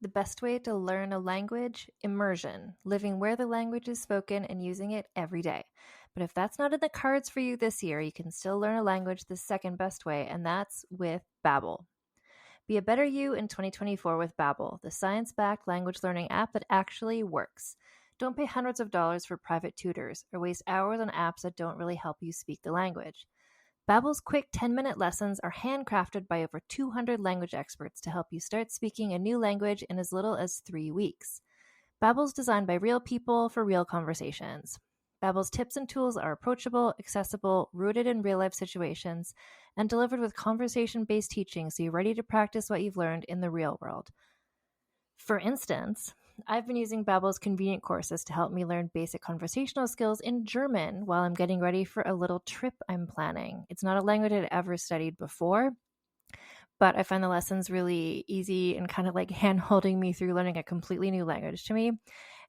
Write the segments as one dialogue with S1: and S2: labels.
S1: The best way to learn a language? Immersion, living where the language is spoken and using it every day. But if that's not in the cards for you this year, you can still learn a language the second best way, and that's with Babbel. Be a better you in 2024 with Babbel, the science-backed language learning app that actually works. Don't pay hundreds of dollars for private tutors or waste hours on apps that don't really help you speak the language. Babbel's quick 10-minute lessons are handcrafted by over 200 language experts to help you start speaking a new language in as little as 3 weeks. Babbel's designed by real people for real conversations. Babbel's tips and tools are approachable, accessible, rooted in real-life situations, and delivered with conversation-based teaching so you're ready to practice what you've learned in the real world. For instance, I've been using Babbel's convenient courses to help me learn basic conversational skills in German while I'm getting ready for a little trip I'm planning. It's not a language I'd ever studied before, but I find the lessons really easy and kind of like hand-holding me through learning a completely new language to me.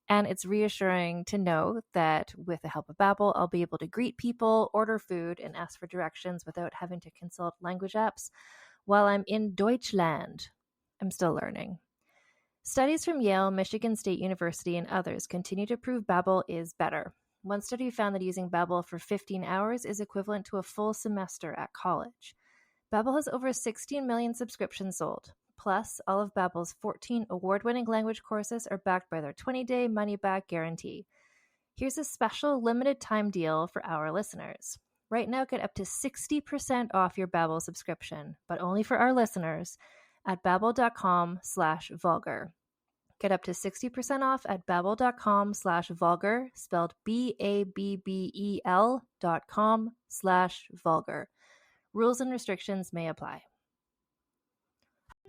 S1: And it's reassuring to know that with the help of Babbel, I'll be able to greet people, order food, and ask for directions without having to consult language apps while I'm in Deutschland. I'm still learning. Studies from Yale, Michigan State University, and others continue to prove Babbel is better. One study found that using Babbel for 15 hours is equivalent to a full semester at college. Babbel has over 16 million subscriptions sold. Plus, all of Babbel's 14 award-winning language courses are backed by their 20-day money-back guarantee. Here's a special limited-time deal for our listeners. Right now, get up to 60% off your Babbel subscription, but only for our listeners at babbel.com/vulgar. Get up to 60% off at babbel.com/vulgar, spelled BABBEL.com/vulgar. Rules and restrictions may apply.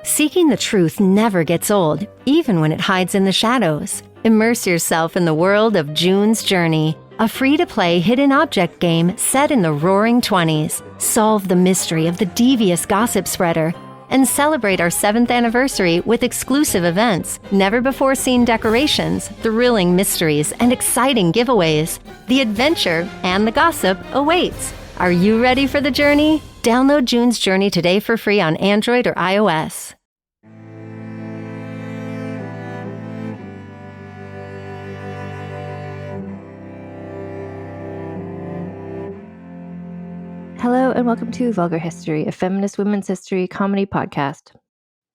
S2: Seeking the truth never gets old, even when it hides in the shadows. Immerse yourself in the world of June's Journey, a free-to-play hidden object game set in the roaring 20s. Solve the mystery of the devious gossip spreader and celebrate our 7th anniversary with exclusive events, never-before-seen decorations, thrilling mysteries, and exciting giveaways. The adventure and the gossip awaits. Are you ready for the journey? Download June's Journey today for free on Android or iOS.
S1: Hello and welcome to Vulgar History, a feminist women's history comedy podcast.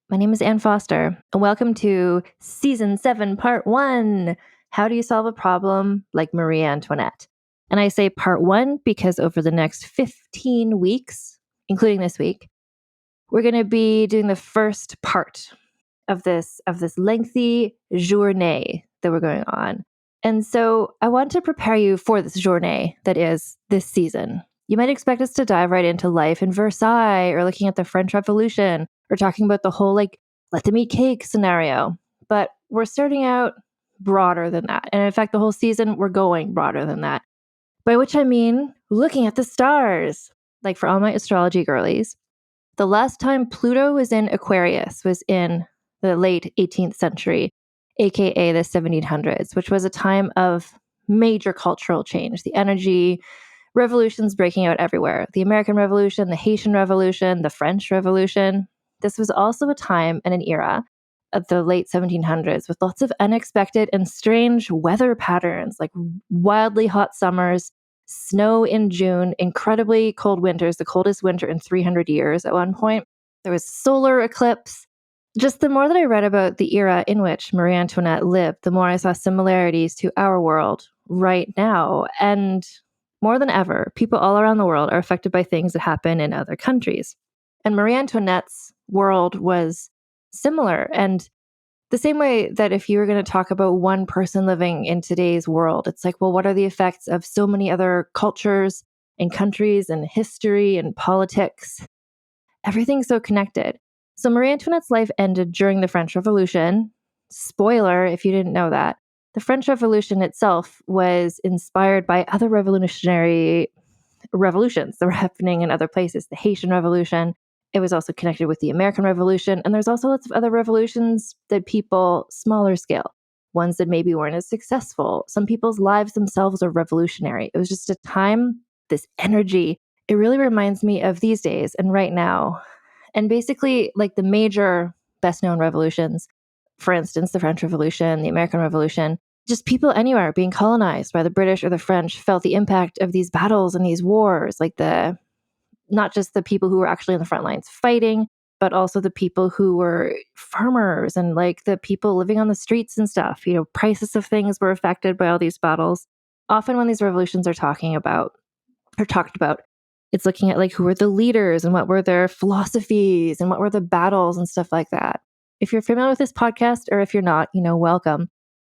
S1: My name is Ann Foster, and welcome to Season 7, Part 1, How Do You Solve a Problem Like Marie Antoinette? And I say Part 1 because over the next 15 weeks, including this week, we're going to be doing the first part of this lengthy journée that we're going on. And so I want to prepare you for this journée that is this season. You might expect us to dive right into life in Versailles or looking at the French Revolution or talking about the whole let them eat cake scenario. But we're starting out broader than that. And in fact, the whole season, we're going broader than that. By which I mean looking at the stars. Like for all my astrology girlies, the last time Pluto was in Aquarius was in the late 18th century, aka the 1700s, which was a time of major cultural change. The energy revolutions breaking out everywhere. The American Revolution, the Haitian Revolution, the French Revolution. This was also a time and an era of the late 1700s with lots of unexpected and strange weather patterns, like wildly hot summers, snow in June, incredibly cold winters, the coldest winter in 300 years at one point. There was solar eclipse. Just the more that I read about the era in which Marie Antoinette lived, the more I saw similarities to our world right now. And more than ever, people all around the world are affected by things that happen in other countries. And Marie Antoinette's world was similar. And the same way that if you were going to talk about one person living in today's world, it's like, well, what are the effects of so many other cultures and countries and history and politics? Everything's so connected. So Marie Antoinette's life ended during the French Revolution. Spoiler, if you didn't know that. The French Revolution itself was inspired by other revolutionary revolutions that were happening in other places. The Haitian Revolution. It was also connected with the American Revolution. And there's also lots of other revolutions that people, smaller scale, ones that maybe weren't as successful. Some people's lives themselves are revolutionary. It was just a time, this energy. It really reminds me of these days and right now. And basically, like the major best-known revolutions, For instance, the French Revolution, the American Revolution, just people anywhere being colonized by the British or the French felt the impact of these battles and these wars, like not just the people who were actually in the front lines fighting, but also the people who were farmers and like the people living on the streets and stuff. Prices of things were affected by all these battles. Often when these revolutions are talked about, it's looking at like who were the leaders and what were their philosophies and what were the battles and stuff like that. If you're familiar with this podcast, or if you're not, welcome.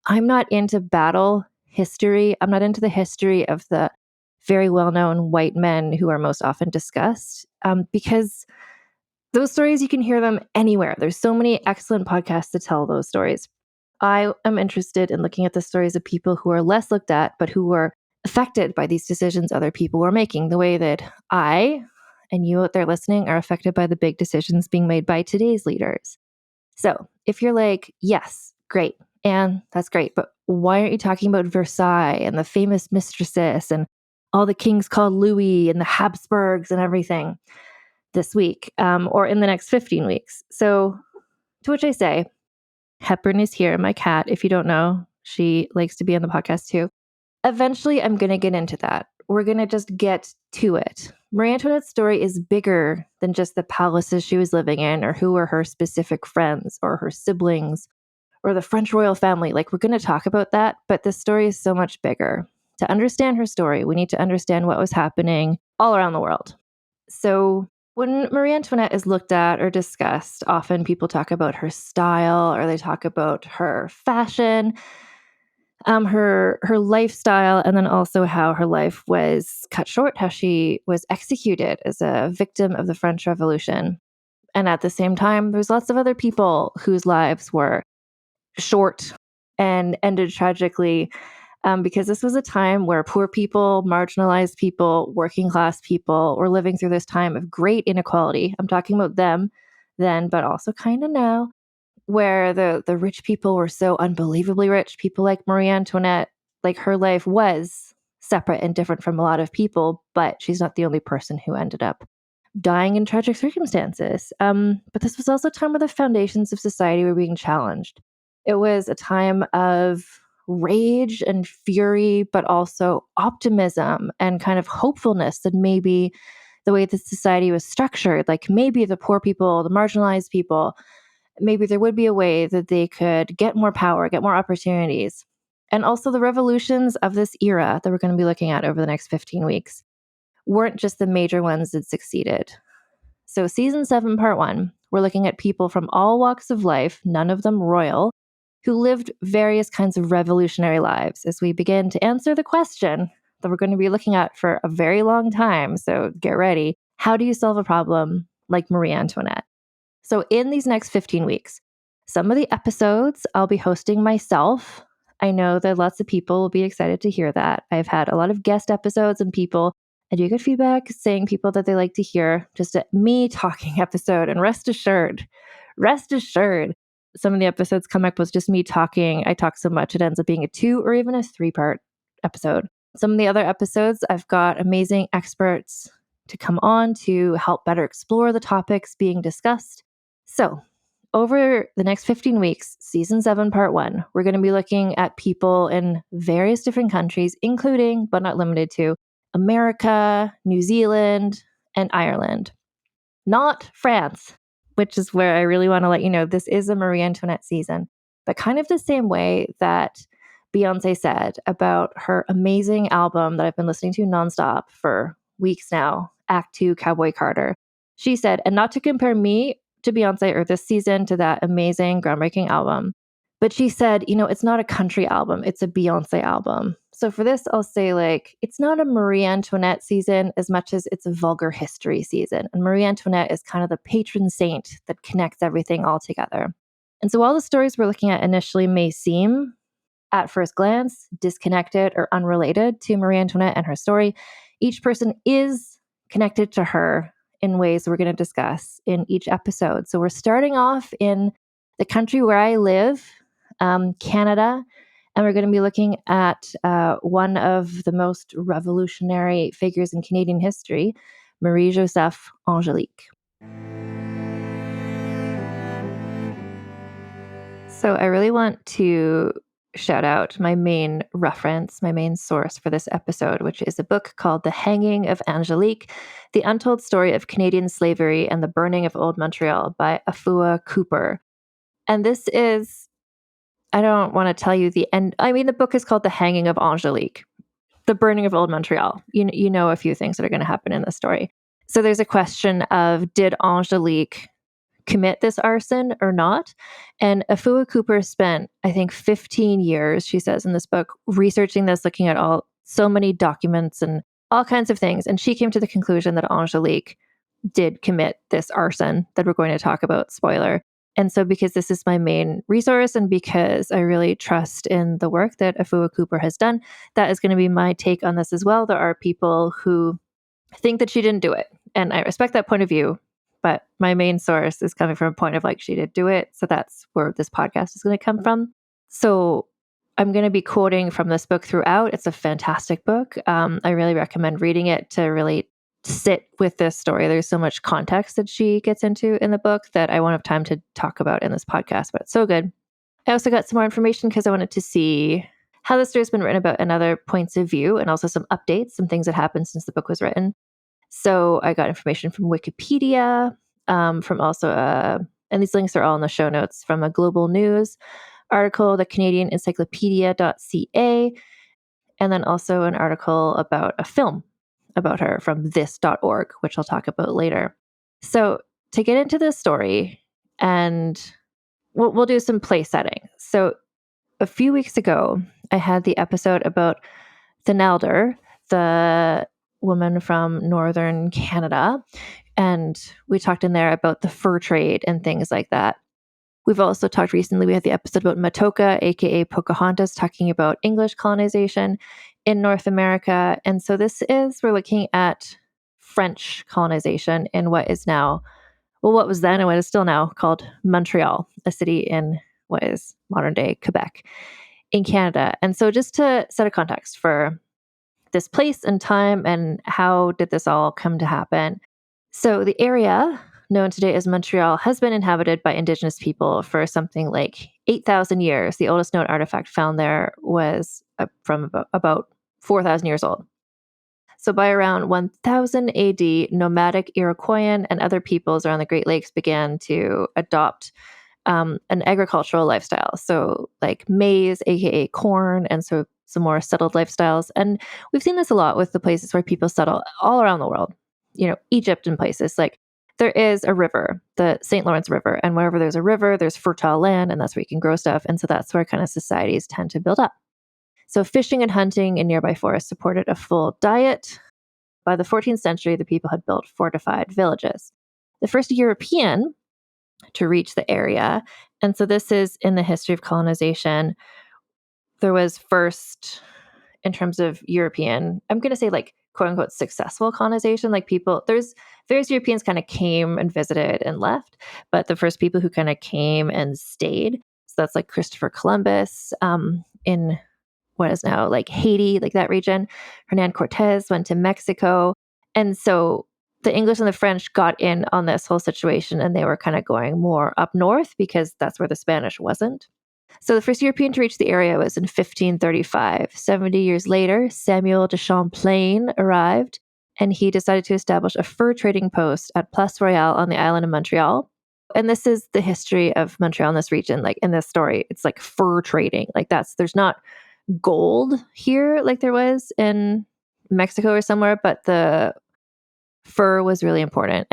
S1: I'm not into battle history. I'm not into the history of the very well-known white men who are most often discussed, because those stories, you can hear them anywhere. There's so many excellent podcasts to tell those stories. I am interested in looking at the stories of people who are less looked at, but who were affected by these decisions other people were making, the way that I and you out there listening are affected by the big decisions being made by today's leaders. So if you're like, yes, great, and that's great, but why aren't you talking about Versailles and the famous mistresses and all the kings called Louis and the Habsburgs and everything this week, or in the next 15 weeks? So to which I say, Hepburn is here, my cat. If you don't know, she likes to be on the podcast too. Eventually, I'm going to get into that. We're going to just get to it. Marie Antoinette's story is bigger than just the palaces she was living in, or who were her specific friends, or her siblings, or the French royal family. Like, we're going to talk about that, but this story is so much bigger. To understand her story, we need to understand what was happening all around the world. So when Marie Antoinette is looked at or discussed, often people talk about her style, or they talk about her fashion, her lifestyle, and then also how her life was cut short, how she was executed as a victim of the French Revolution. And at the same time, there's lots of other people whose lives were short and ended tragically, because this was a time where poor people, marginalized people, working class people were living through this time of great inequality. I'm talking about them then, but also kind of now, where the rich people were so unbelievably rich. People like Marie Antoinette, like her life was separate and different from a lot of people, but she's not the only person who ended up dying in tragic circumstances. But this was also a time where the foundations of society were being challenged. It was a time of rage and fury, but also optimism and kind of hopefulness that maybe the way that society was structured, like maybe the poor people, the marginalized people, maybe there would be a way that they could get more power, get more opportunities. And also the revolutions of this era that we're going to be looking at over the next 15 weeks weren't just the major ones that succeeded. So season 7, part 1, we're looking at people from all walks of life, none of them royal, who lived various kinds of revolutionary lives, as we begin to answer the question that we're going to be looking at for a very long time. So get ready. How do you solve a problem like Marie Antoinette? So in these next 15 weeks, some of the episodes I'll be hosting myself. I know that lots of people will be excited to hear that. I've had a lot of guest episodes, and I do get feedback saying people that they like to hear just a me talking episode. And rest assured, some of the episodes come up with just me talking. I talk so much, it ends up being a 2 or even a 3-part episode. Some of the other episodes, I've got amazing experts to come on to help better explore the topics being discussed. So over the next 15 weeks, season 7, part 1, we're going to be looking at people in various different countries, including, but not limited to, America, New Zealand, and Ireland. Not France, which is where I really want to let you know this is a Marie Antoinette season, but kind of the same way that Beyonce said about her amazing album that I've been listening to nonstop for weeks now, Act 2, Cowboy Carter. She said, and not to compare me to Beyonce or this season to that amazing, groundbreaking album, but she said, it's not a country album, it's a Beyonce album. So for this, I'll say it's not a Marie Antoinette season as much as it's a vulgar history season. And Marie Antoinette is kind of the patron saint that connects everything all together. And so while the stories we're looking at initially may seem, at first glance, disconnected or unrelated to Marie Antoinette and her story, each person is connected to her in ways we're going to discuss in each episode. So we're starting off in the country where I live, Canada, and we're going to be looking at one of the most revolutionary figures in Canadian history, Marie-Josephe Angelique. So I really want to shout out my main reference, my main source for this episode, which is a book called The Hanging of Angelique, The Untold Story of Canadian Slavery and the Burning of Old Montreal by Afua Cooper. And this is, I don't want to tell you the end. I mean, the book is called The Hanging of Angelique, The Burning of Old Montreal. You know a few things that are going to happen in the story. So there's a question of, did Angelique commit this arson or not? And Afua Cooper spent, I think, 15 years, she says in this book, researching this, looking at so many documents and all kinds of things. And she came to the conclusion that Angelique did commit this arson that we're going to talk about, spoiler. And so because this is my main resource and because I really trust in the work that Afua Cooper has done, that is going to be my take on this as well. There are people who think that she didn't do it. And I respect that point of view. But my main source is coming from a point of like, she did do it. So that's where this podcast is going to come from. So I'm going to be quoting from this book throughout. It's a fantastic book. I really recommend reading it to really sit with this story. There's so much context that she gets into in the book that I won't have time to talk about in this podcast, but it's so good. I also got some more information because I wanted to see how the story has been written about and other points of view, and also some updates, some things that happened since the book was written. So I got information from Wikipedia, from also, and these links are all in the show notes, from a Global News article, the Canadian Encyclopedia.ca, and then also an article about a film about her from this.org, which I'll talk about later. So to get into this story, and we'll do some place setting. So a few weeks ago, I had the episode about the Nelder, the woman from northern Canada. And we talked in there about the fur trade and things like that. We've also talked recently, we had the episode about Matoka, aka Pocahontas, talking about English colonization in North America. And so we're looking at French colonization in what is now, what was then and what is still now called Montreal, a city in what is modern day Quebec in Canada. And so just to set a context for this place and time and how did this all come to happen. So the area known today as Montreal has been inhabited by Indigenous people for something like 8,000 years. The oldest known artifact found there was from about 4,000 years old. So by around 1000 AD, nomadic Iroquoian and other peoples around the Great Lakes began to adopt an agricultural lifestyle. So like maize, aka corn, and so some more settled lifestyles. And we've seen this a lot with the places where people settle all around the world. Egypt and places like there is a river, the St. Lawrence River, and wherever there's a river, there's fertile land, and that's where you can grow stuff. And so that's where kind of societies tend to build up. So fishing and hunting in nearby forests supported a full diet. By the 14th century, the people had built fortified villages. The first European to reach the area, and so this is in the history of colonization, there was first, in terms of European, I'm going to say like quote unquote successful colonization, like there's various Europeans kind of came and visited and left, but the first people who kind of came and stayed, so that's like Christopher Columbus in what is now like Haiti, like that region. Hernan Cortez went to Mexico. And so the English and the French got in on this whole situation, and they were kind of going more up north because that's where the Spanish wasn't. So the first European to reach the area was in 1535. 70 years later, Samuel de Champlain arrived, and he decided to establish a fur trading post at Place Royale on the island of Montreal. And this is the history of Montreal in this region. Like in this story, it's like fur trading. Like there's not gold here like there was in Mexico or somewhere, but the fur was really important.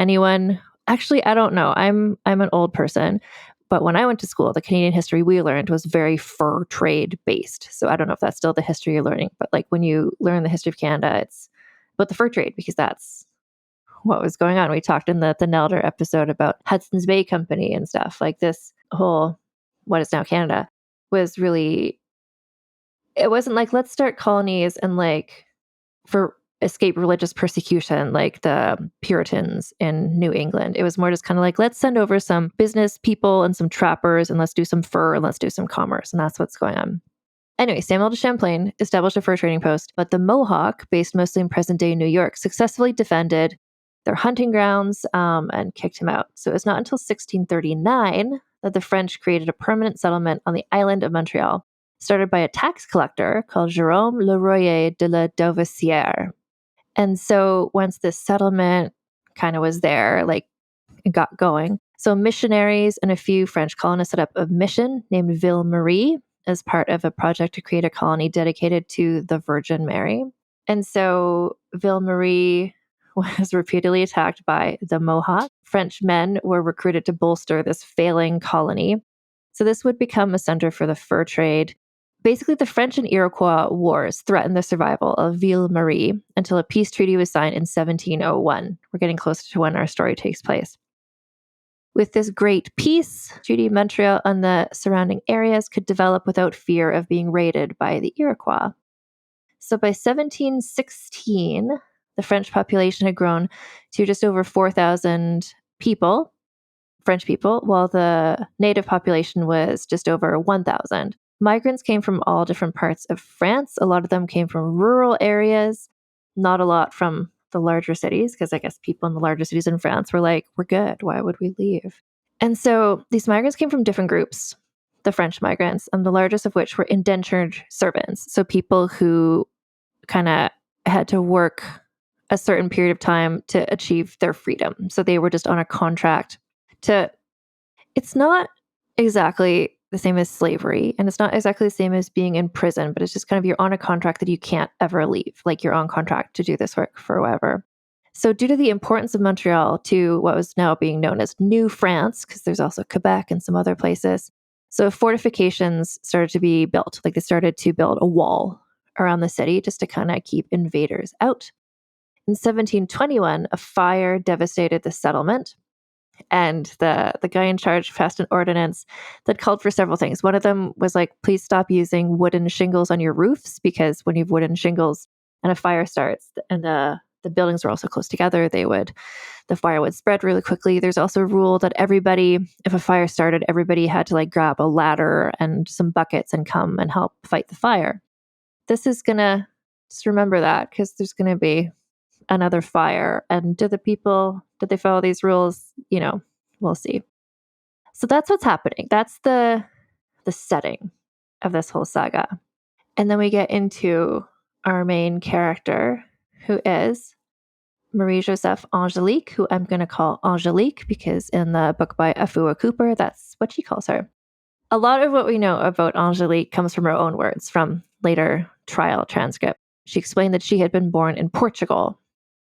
S1: Actually, I don't know. I'm an old person, but when I went to school, the Canadian history we learned was very fur trade based. So I don't know if that's still the history you're learning, but like when you learn the history of Canada, it's about the fur trade because that's what was going on. We talked in the Nelder episode about Hudson's Bay Company and stuff. Like this whole, what is now Canada, was really, it wasn't like, let's start colonies and like for escape religious persecution like the Puritans in New England. It was more just kind of like, let's send over some business people and some trappers and let's do some fur and let's do some commerce. And that's what's going on. Anyway, Samuel de Champlain established a fur trading post, but the Mohawk, based mostly in present-day New York, successfully defended their hunting grounds and kicked him out. So it was not until 1639 that the French created a permanent settlement on the island of Montreal, started by a tax collector called Jérôme Leroyer de la Dauversière. And so once this settlement kind of was there, like it got going, so missionaries and a few French colonists set up a mission named Ville Marie as part of a project to create a colony dedicated to the Virgin Mary. And so Ville Marie was repeatedly attacked by the Mohawks. French men were recruited to bolster this failing colony. So this would become a center for the fur trade. Basically, the French and Iroquois wars threatened the survival of Ville Marie until a peace treaty was signed in 1701. We're getting closer to when our story takes place. With this great peace treaty, Montreal and the surrounding areas could develop without fear of being raided by the Iroquois. So by 1716, the French population had grown to just over 4,000 people, French people, while the native population was just over 1,000. Migrants came from all different parts of France. A lot of them came from rural areas, not a lot from the larger cities, because I guess people in the larger cities in France were like, we're good. Why would we leave? And so these migrants came from different groups, the French migrants, and the largest of which were indentured servants. So people who kind of had to work a certain period of time to achieve their freedom. So they were just on a contract it's not exactly the same as slavery, and it's not exactly the same as being in prison, but it's just kind of you're on a contract that you can't ever leave. Like you're on contract to do this work forever. So due to the importance of Montreal to what was now being known as New France, because there's also Quebec and some other places, so fortifications started to be built. Like they started to build a wall around the city just to kind of keep invaders out. In 1721, a fire devastated the settlement. And the guy in charge passed an ordinance that called for several things. One of them was like, please stop using wooden shingles on your roofs, because when you have wooden shingles and a fire starts and the buildings were also close together, the fire would spread really quickly. There's also a rule that everybody, if a fire started, everybody had to like grab a ladder and some buckets and come and help fight the fire. This is gonna, just remember that, because there's gonna be another fire. And did they follow these rules? We'll see. So that's what's happening. That's the setting of this whole saga. And then we get into our main character, who is Marie-Josephe Angelique, who I'm going to call Angelique because in the book by Afua Cooper, that's what she calls her. A lot of what we know about Angelique comes from her own words from later trial transcript. She explained that she had been born in Portugal,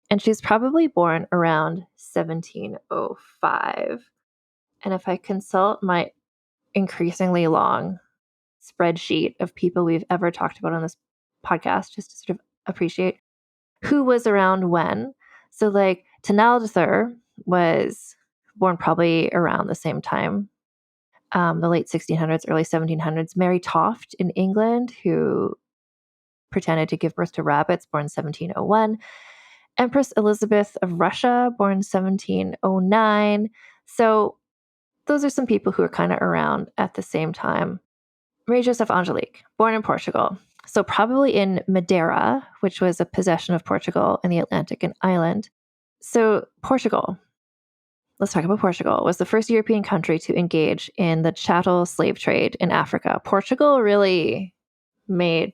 S1: and she's probably born around 1705. And if I consult my increasingly long spreadsheet of people we've ever talked about on this podcast, just to sort of appreciate who was around when. So like Tanaldather was born probably around the same time, the late 1600s, early 1700s. Mary Toft in England, who pretended to give birth to rabbits, born 1701. Empress Elizabeth of Russia, born 1709. So those are some people who are kind of around at the same time. Marie-Josephe Angelique, born in Portugal. So probably in Madeira, which was a possession of Portugal in the Atlantic and island. So Portugal, let's talk about Portugal, was the first European country to engage in the chattel slave trade in Africa. Portugal really made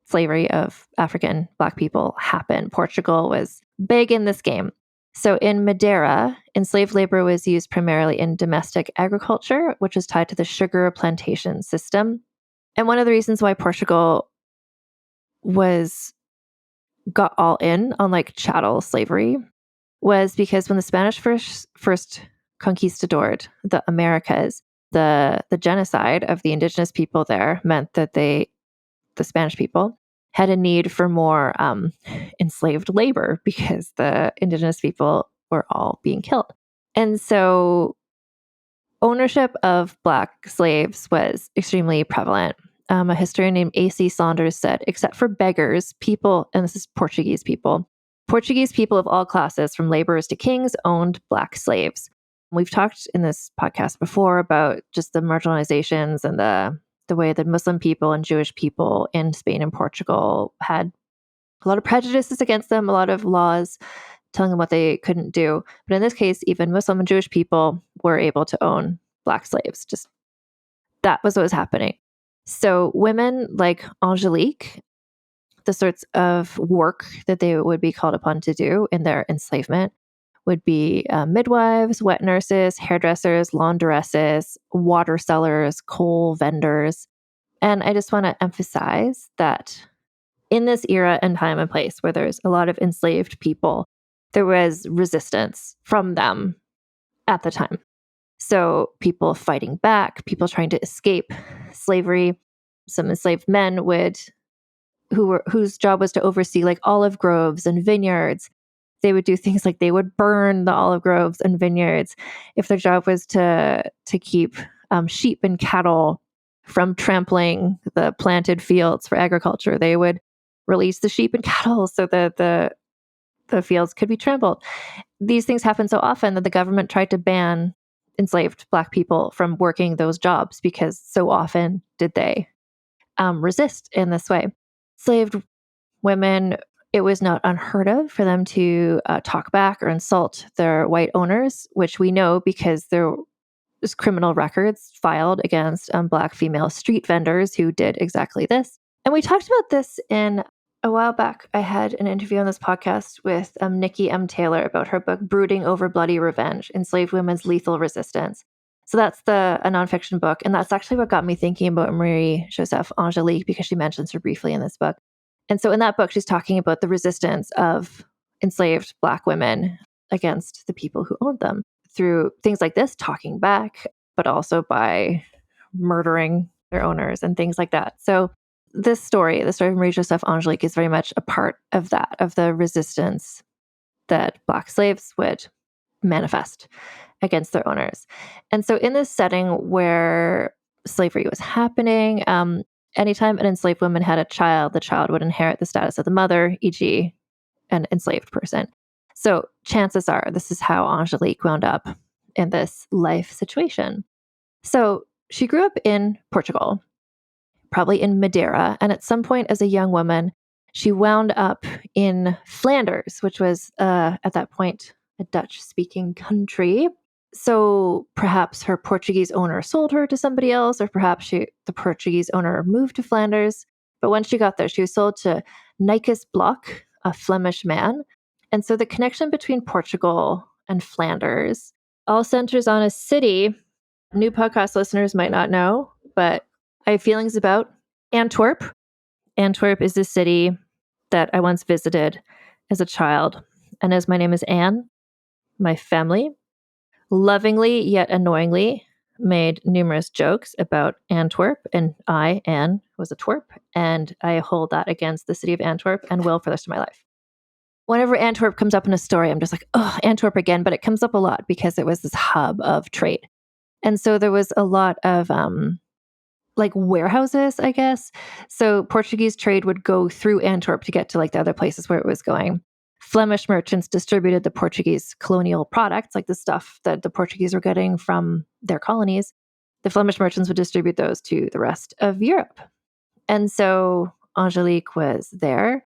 S1: slavery of African Black people happen. Portugal was big in this game. So in Madeira, enslaved labor was used primarily in domestic agriculture, which was tied to the sugar plantation system. And one of the reasons why Portugal got all in on like chattel slavery was because when the Spanish first conquistadored the Americas, the genocide of the indigenous people there meant that the Spanish people had a need for more enslaved labor because the indigenous people were all being killed. And so ownership of Black slaves was extremely prevalent. A historian named A.C. Saunders said, except for beggars, people, and this is Portuguese people of all classes, from laborers to kings, owned Black slaves. We've talked in this podcast before about just the marginalizations and the way that Muslim people and Jewish people in Spain and Portugal had a lot of prejudices against them, a lot of laws telling them what they couldn't do. But in this case, even Muslim and Jewish people were able to own Black slaves. Just that was what was happening. So women like Angelique, the sorts of work that they would be called upon to do in their enslavement would be midwives, wet nurses, hairdressers, laundresses, water sellers, coal vendors. And I just want to emphasize that in this era and time and place where there's a lot of enslaved people, there was resistance from them at the time. So people fighting back, people trying to escape slavery. Some enslaved men whose job was to oversee like olive groves and vineyards. They would do things like they would burn the olive groves and vineyards. If their job was to keep sheep and cattle from trampling the planted fields for agriculture, they would release the sheep and cattle so that the fields could be trampled. These things happened so often that the government tried to ban enslaved Black people from working those jobs because so often did they resist in this way. Enslaved women, it was not unheard of for them to talk back or insult their white owners, which we know because there was criminal records filed against Black female street vendors who did exactly this. And we talked about this in a while back. I had an interview on this podcast with Nikki M. Taylor about her book, Brooding Over Bloody Revenge, Enslaved Women's Lethal Resistance. So that's a nonfiction book. And that's actually what got me thinking about Marie-Josephe Angelique, because she mentions her briefly in this book. And so in that book, she's talking about the resistance of enslaved Black women against the people who owned them through things like this, talking back, but also by murdering their owners and things like that. So this story, the story of Marie-Josephe Angelique, is very much a part of that, of the resistance that Black slaves would manifest against their owners. And so in this setting where slavery was happening, anytime an enslaved woman had a child, the child would inherit the status of the mother, e.g., an enslaved person. So chances are this is how Angelique wound up in this life situation. So she grew up in Portugal, probably in Madeira. And at some point as a young woman, she wound up in Flanders, which was at that point a Dutch-speaking country. So perhaps her Portuguese owner sold her to somebody else, or perhaps the Portuguese owner moved to Flanders. But once she got there, she was sold to Nycus Block, a Flemish man. And so the connection between Portugal and Flanders all centers on a city new podcast listeners might not know, but I have feelings about Antwerp. Antwerp is the city that I once visited as a child. And as my name is Anne, my family lovingly yet annoyingly made numerous jokes about Antwerp, and I, Anne, was a twerp, and I hold that against the city of Antwerp and will for the rest of my life. Whenever Antwerp comes up in a story, I'm just like, oh, Antwerp again, but it comes up a lot because it was this hub of trade. And so there was a lot of like warehouses, I guess. So Portuguese trade would go through Antwerp to get to like the other places where it was going. Flemish merchants distributed the Portuguese colonial products, like the stuff that the Portuguese were getting from their colonies. The Flemish merchants would distribute those to the rest of Europe. And so Angelique was there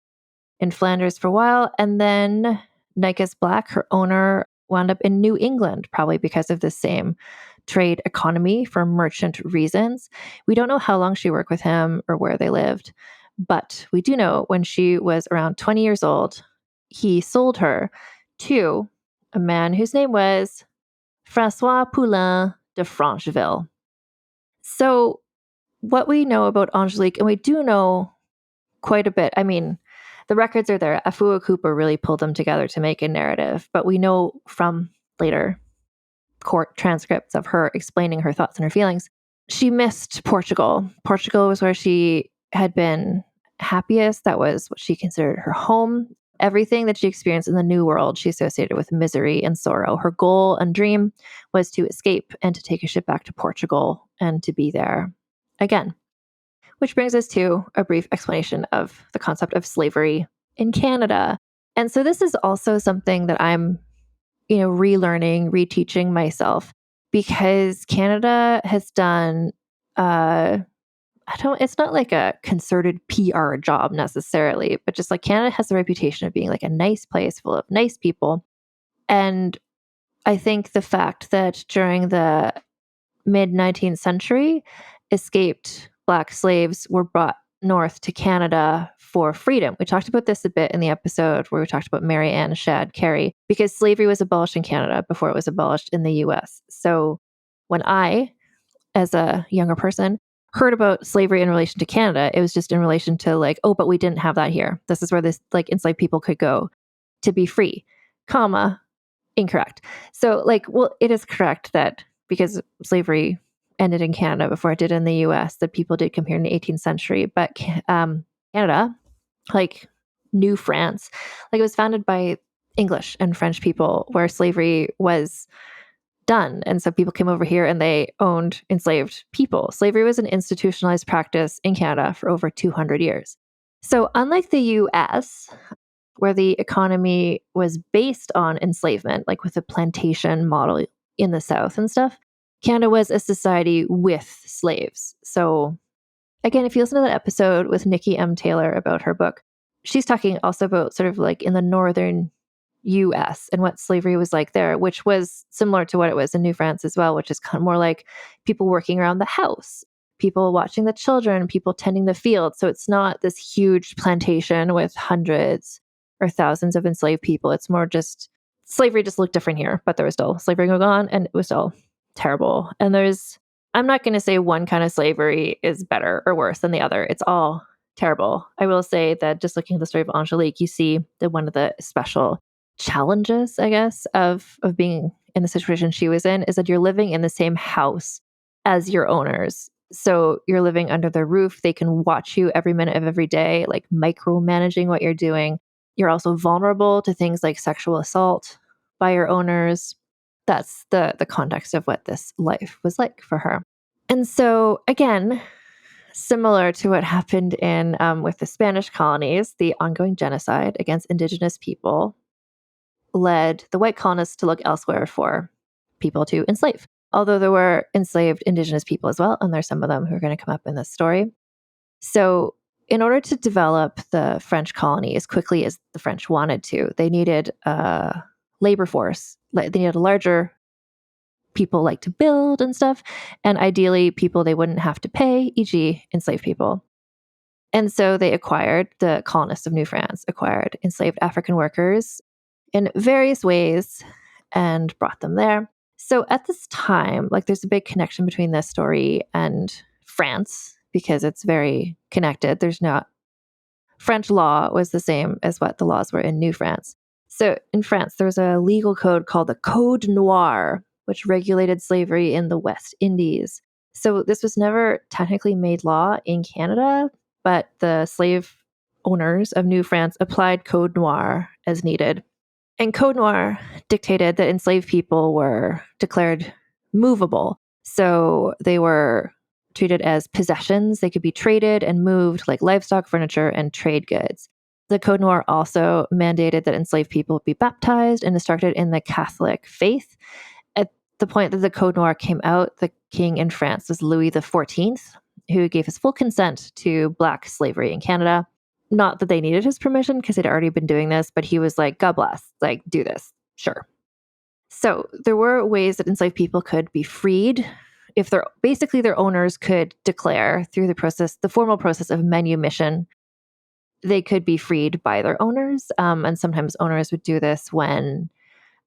S1: in Flanders for a while. And then Nycus Black, her owner, wound up in New England, probably because of the same trade economy for merchant reasons. We don't know how long she worked with him or where they lived, but we do know when she was around 20 years old, he sold her to a man whose name was Francois Poulain de Francheville. So what we know about Angelique, and we do know quite a bit. I mean, the records are there. Afua Cooper really pulled them together to make a narrative, but we know from later court transcripts of her explaining her thoughts and her feelings. She missed Portugal. Portugal was where she had been happiest. That was what she considered her home. Everything that she experienced in the New World, she associated with misery and sorrow. Her goal and dream was to escape and to take a ship back to Portugal and to be there again. Which brings us to a brief explanation of the concept of slavery in Canada. And so this is also something that I'm relearning, reteaching myself, because Canada has done, it's not like a concerted PR job necessarily, but just like Canada has the reputation of being like a nice place full of nice people. And I think the fact that during the mid-19th century, escaped Black slaves were brought north to Canada for freedom. We talked about this a bit in the episode where we talked about Mary Ann Shadd Carey, because slavery was abolished in Canada before it was abolished in the US. So when I, as a younger person, heard about slavery in relation to Canada, it was just in relation to like, oh, but we didn't have that here. This is where this like enslaved people could go to be free, comma, incorrect. So like, well, it is correct that because slavery ended in Canada before it did in the US, that people did come here in the 18th century. But Canada, like New France, like it was founded by English and French people where slavery was done. And so people came over here and they owned enslaved people. Slavery was an institutionalized practice in Canada for over 200 years. So unlike the US, where the economy was based on enslavement, like with a plantation model in the South and stuff, Canada was a society with slaves. So again, if you listen to that episode with Nikki M. Taylor about her book, she's talking also about sort of like in the northern US and what slavery was like there, which was similar to what it was in New France as well, which is kind of more like people working around the house, people watching the children, people tending the field. So it's not this huge plantation with hundreds or thousands of enslaved people. It's more just slavery just looked different here, but there was still slavery going on and it was still terrible. And I'm not going to say one kind of slavery is better or worse than the other. It's all terrible. I will say that just looking at the story of Angelique, you see that one of the special challenges, I guess, of being in the situation she was in is that you're living in the same house as your owners. So you're living under their roof. They can watch you every minute of every day, like micromanaging what you're doing. You're also vulnerable to things like sexual assault by your owners. That's the context of what this life was like for her. And so again, similar to what happened in with the Spanish colonies, the ongoing genocide against Indigenous people led the white colonists to look elsewhere for people to enslave. Although there were enslaved Indigenous people as well, and there's some of them who are going to come up in this story. So in order to develop the French colony as quickly as the French wanted to, they needed a labor force. They needed a larger people like to build and stuff, and ideally people they wouldn't have to pay, e.g. enslaved people. And so they acquired, the colonists of New France acquired enslaved African workers in various ways and brought them there. So at this time, like there's a big connection between this story and France because it's very connected. There's not, French law was the same as what the laws were in New France. So in France, there was a legal code called the Code Noir, which regulated slavery in the West Indies. So this was never technically made law in Canada, but the slave owners of New France applied Code Noir as needed. And Code Noir dictated that enslaved people were declared movable. So they were treated as possessions. They could be traded and moved like livestock, furniture, and trade goods. The Code Noir also mandated that enslaved people be baptized and instructed in the Catholic faith. At the point that the Code Noir came out, the king in France was Louis XIV, who gave his full consent to Black slavery in Canada. Not that they needed his permission because they'd already been doing this, but he was like, God bless, like, do this. Sure. So there were ways that enslaved people could be freed if their owners could declare through the formal process of manumission, they could be freed by their owners. And sometimes owners would do this when,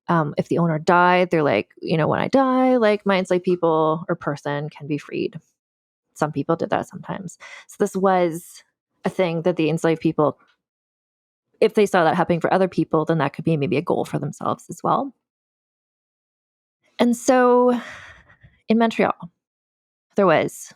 S1: if the owner died, they're like, when I die, like my enslaved people or person can be freed. Some people did that sometimes. So this was a thing that the enslaved people, if they saw that happening for other people, then that could be maybe a goal for themselves as well. And so in Montreal, there was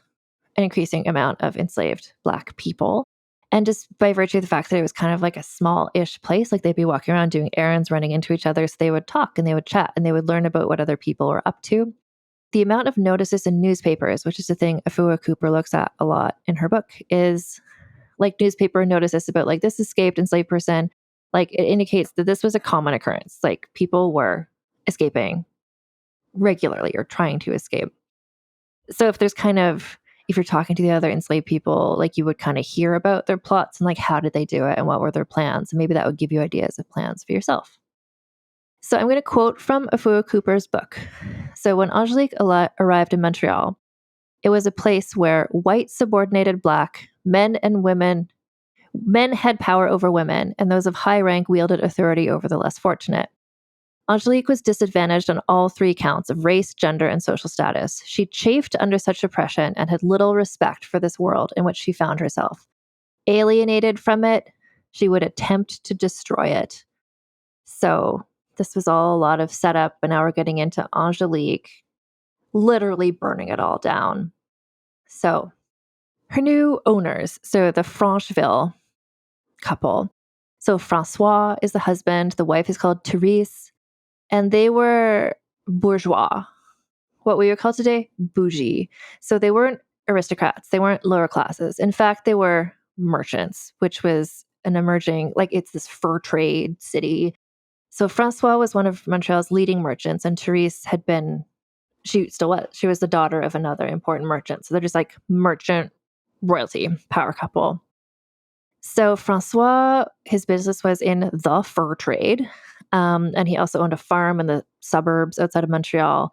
S1: an increasing amount of enslaved Black people. And just by virtue of the fact that it was kind of like a small-ish place, like they'd be walking around doing errands, running into each other. So they would talk and they would chat and they would learn about what other people were up to. The amount of notices in newspapers, which is the thing Afua Cooper looks at a lot in her book, is like newspaper notices about like this escaped enslaved person. Like it indicates that this was a common occurrence. Like people were escaping regularly or trying to escape. So if you're talking to the other enslaved people, like you would kind of hear about their plots and like how did they do it and what were their plans. And maybe that would give you ideas of plans for yourself. So I'm going to quote from Afua Cooper's book. So when Angelique arrived in Montreal, it was a place where white subordinated Black men had power over women, and those of high rank wielded authority over the less fortunate. Angelique was disadvantaged on all three counts of race, gender, and social status. She chafed under such oppression and had little respect for this world in which she found herself. Alienated from it, she would attempt to destroy it. So this was all a lot of setup, and now we're getting into Angelique literally burning it all down. So her new owners, so the Francheville couple. So Francois is the husband, the wife is called Therese, and they were bourgeois, what we would call today bougie. So they weren't aristocrats, they weren't lower classes. In fact, they were merchants, which was an emerging, like it's this fur trade city. So Francois was one of Montreal's leading merchants, and Therese had been, she still was, she was the daughter of another important merchant. So they're just like merchant royalty, power couple. So Francois, his business was in the fur trade. And he also owned a farm in the suburbs outside of Montreal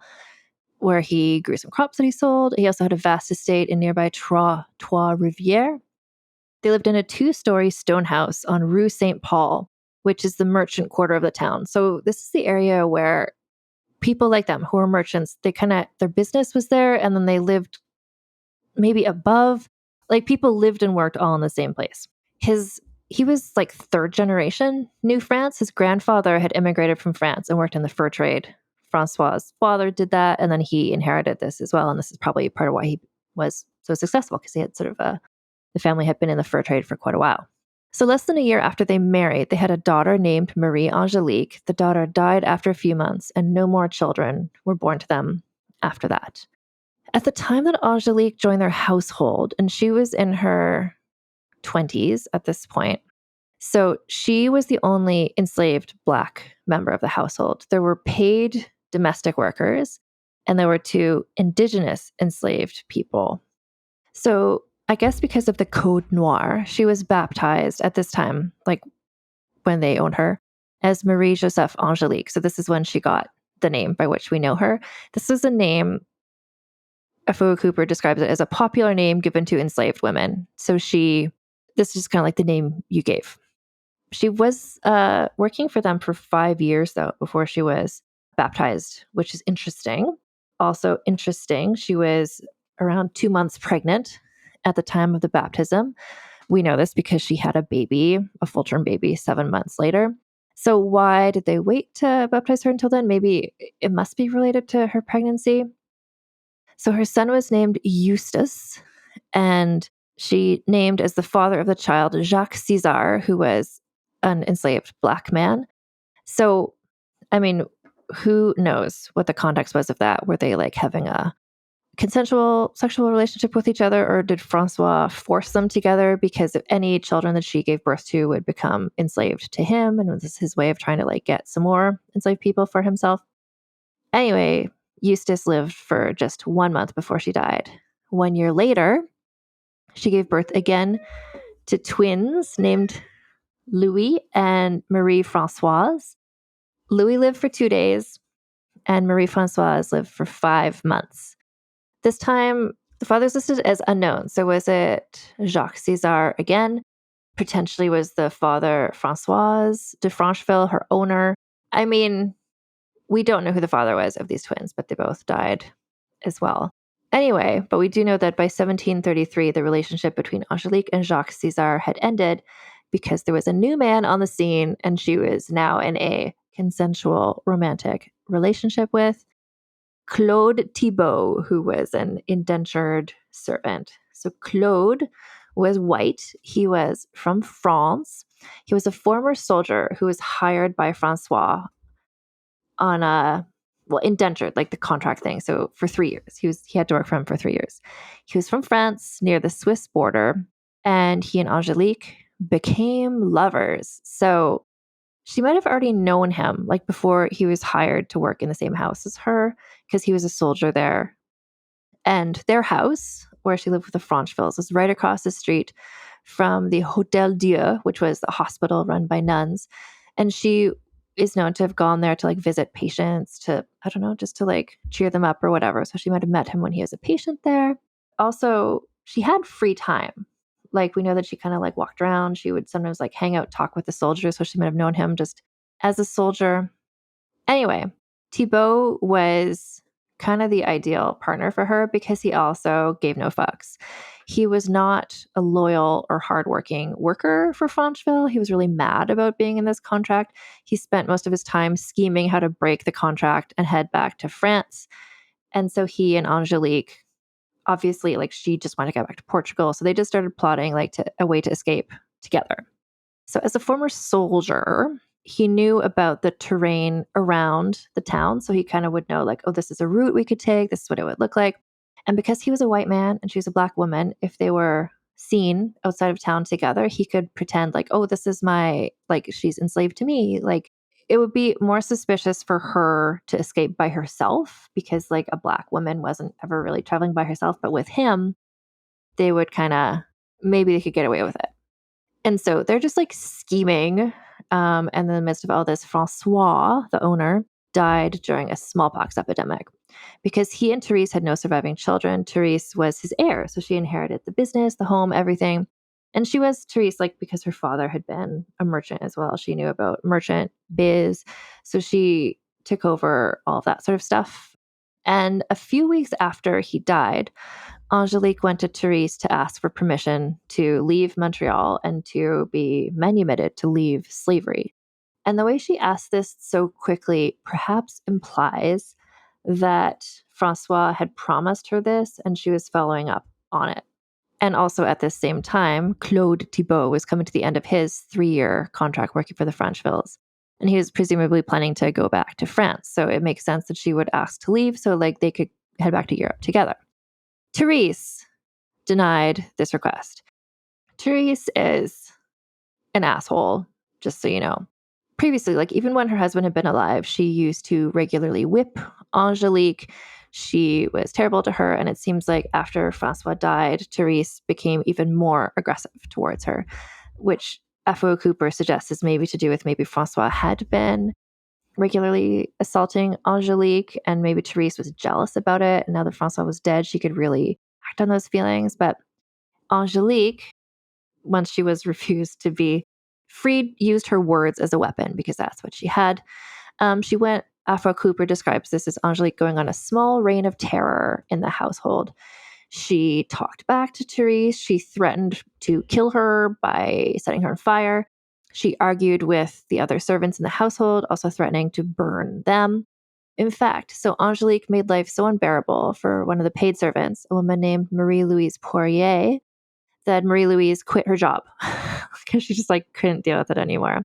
S1: where he grew some crops that he sold. He also had a vast estate in nearby Trois-Rivières. They lived in a 2-story stone house on Rue St. Paul, which is the merchant quarter of the town. So this is the area where people like them who are merchants, their business was there, and then they lived maybe above, like people lived and worked all in the same place. He was like third generation New France. His grandfather had immigrated from France and worked in the fur trade. Francois's father did that, and then he inherited this as well. And this is probably part of why he was so successful, because he had the family had been in the fur trade for quite a while. So less than a year after they married, they had a daughter named Marie-Angelique. The daughter died after a few months, and no more children were born to them after that. At the time that Angelique joined their household, and she was in her 20s at this point, so she was the only enslaved Black member of the household. There were paid domestic workers, and there were 2 indigenous enslaved people. So I guess because of the Code Noir, she was baptized at this time, like when they owned her, as Marie-Josephe Angelique. So this is when she got the name by which we know her. This is a name, Afua Cooper describes it as a popular name given to enslaved women. So this is just kind of like the name you gave. She was working for them for 5 years, though, before she was baptized, which is interesting. Also interesting, she was around 2 months pregnant at the time of the baptism. We know this because she had a baby, a full-term baby, 7 months later. So why did they wait to baptize her until then? Maybe it must be related to her pregnancy. So her son was named Eustace, and she named as the father of the child Jacques César, who was an enslaved Black man. So, I mean, who knows what the context was of that? Were they like having a consensual sexual relationship with each other, or did Francois force them together because if any children that she gave birth to would become enslaved to him, and was this his way of trying to like get some more enslaved people for himself? Anyway, Eustace lived for just 1 month before she died. 1 year later, she gave birth again to twins named Louis and Marie-Françoise. Louis lived for 2 days, and Marie-Françoise lived for 5 months. This time, the father's listed as unknown. So was it Jacques César again? Potentially was the father Françoise de Francheville, her owner? I mean, we don't know who the father was of these twins, but they both died as well. Anyway, but we do know that by 1733, the relationship between Angelique and Jacques César had ended because there was a new man on the scene, and she was now in a consensual romantic relationship with Claude Thibault, who was an indentured servant. So Claude was white. He was from France. He was a former soldier who was hired by Francois on indentured, like the contract thing. So for 3 years, he had to work for him for 3 years. He was from France near the Swiss border, and he and Angelique became lovers. So she might have already known him like before he was hired to work in the same house as her, because he was a soldier there. And their house, where she lived with the Franchevilles, was right across the street from the Hôtel Dieu, which was a hospital run by nuns. And she is known to have gone there to like visit patients to, I don't know, just to like cheer them up or whatever. So she might have met him when he was a patient there. Also, she had free time. Like we know that she kind of like walked around. She would sometimes like hang out, talk with the soldiers. So she might have known him just as a soldier. Anyway, Thibault was kind of the ideal partner for her because he also gave no fucks. He was not a loyal or hardworking worker for Francheville. He was really mad about being in this contract. He spent most of his time scheming how to break the contract and head back to France. And so he and Angelique, obviously, like she just wanted to get back to Portugal. So they just started plotting like a way to escape together. So as a former soldier, he knew about the terrain around the town. So he kind of would know like, oh, this is a route we could take. This is what it would look like. And because he was a white man and she was a Black woman, if they were seen outside of town together, he could pretend like, oh, this is my, like, she's enslaved to me. Like, it would be more suspicious for her to escape by herself because, like, a Black woman wasn't ever really traveling by herself. But with him, they would kind of, maybe they could get away with it. And so they're just like scheming. And in the midst of all this, Francois, the owner, died during a smallpox epidemic. Because he and Therese had no surviving children, Therese was his heir. So she inherited the business, the home, everything. And she was Therese, like, because her father had been a merchant as well. She knew about merchant biz. So she took over all of that sort of stuff. And a few weeks after he died, Angelique went to Therese to ask for permission to leave Montreal and to be manumitted to leave slavery. And the way she asked this so quickly perhaps implies that Francois had promised her this and she was following up on it. And also at the same time, Claude Thibault was coming to the end of his 3-year contract working for the Franchevilles. And he was presumably planning to go back to France. So it makes sense that she would ask to leave so like they could head back to Europe together. Therese denied this request. Therese is an asshole, just so you know. Previously, like even when her husband had been alive, she used to regularly whip Angelique. She was terrible to her. And it seems like after Francois died, Therese became even more aggressive towards her, which F.O. Cooper suggests is maybe to do with maybe Francois had been regularly assaulting Angelique and maybe Therese was jealous about it. And now that Francois was dead, she could really act on those feelings. But Angelique, once she was refused to be freed, used her words as a weapon because that's what she had. Afro Cooper describes this as Angelique going on a small reign of terror in the household. She talked back to Therese. She threatened to kill her by setting her on fire. She argued with the other servants in the household, also threatening to burn them. In fact, so Angelique made life so unbearable for one of the paid servants, a woman named Marie-Louise Poirier, that Marie-Louise quit her job because she just like couldn't deal with it anymore.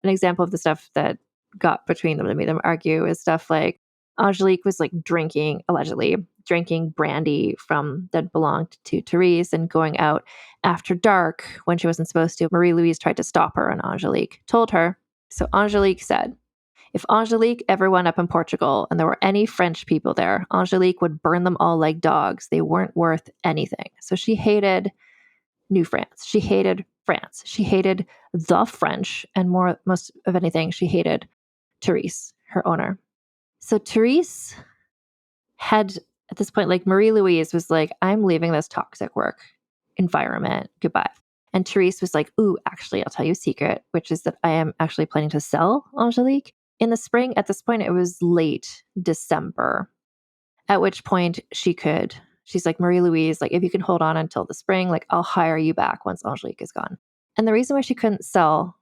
S1: An example of the stuff that got between them that made them argue is stuff like Angelique was like allegedly drinking brandy that belonged to Therese and going out after dark when she wasn't supposed to. Marie-Louise tried to stop her and Angelique told her. So Angelique said, if Angelique ever went up in Portugal and there were any French people there, Angelique would burn them all like dogs. They weren't worth anything. So she hated New France. She hated France. She hated the French. And most of anything, she hated Therese, her owner. So Therese had, at this point, like Marie-Louise was like, I'm leaving this toxic work environment. Goodbye. And Therese was like, ooh, actually, I'll tell you a secret, which is that I am actually planning to sell Angelique in the spring. At this point, it was late December, at which point she's like, Marie-Louise, like, if you can hold on until the spring, like, I'll hire you back once Angelique is gone. And the reason why she couldn't sell,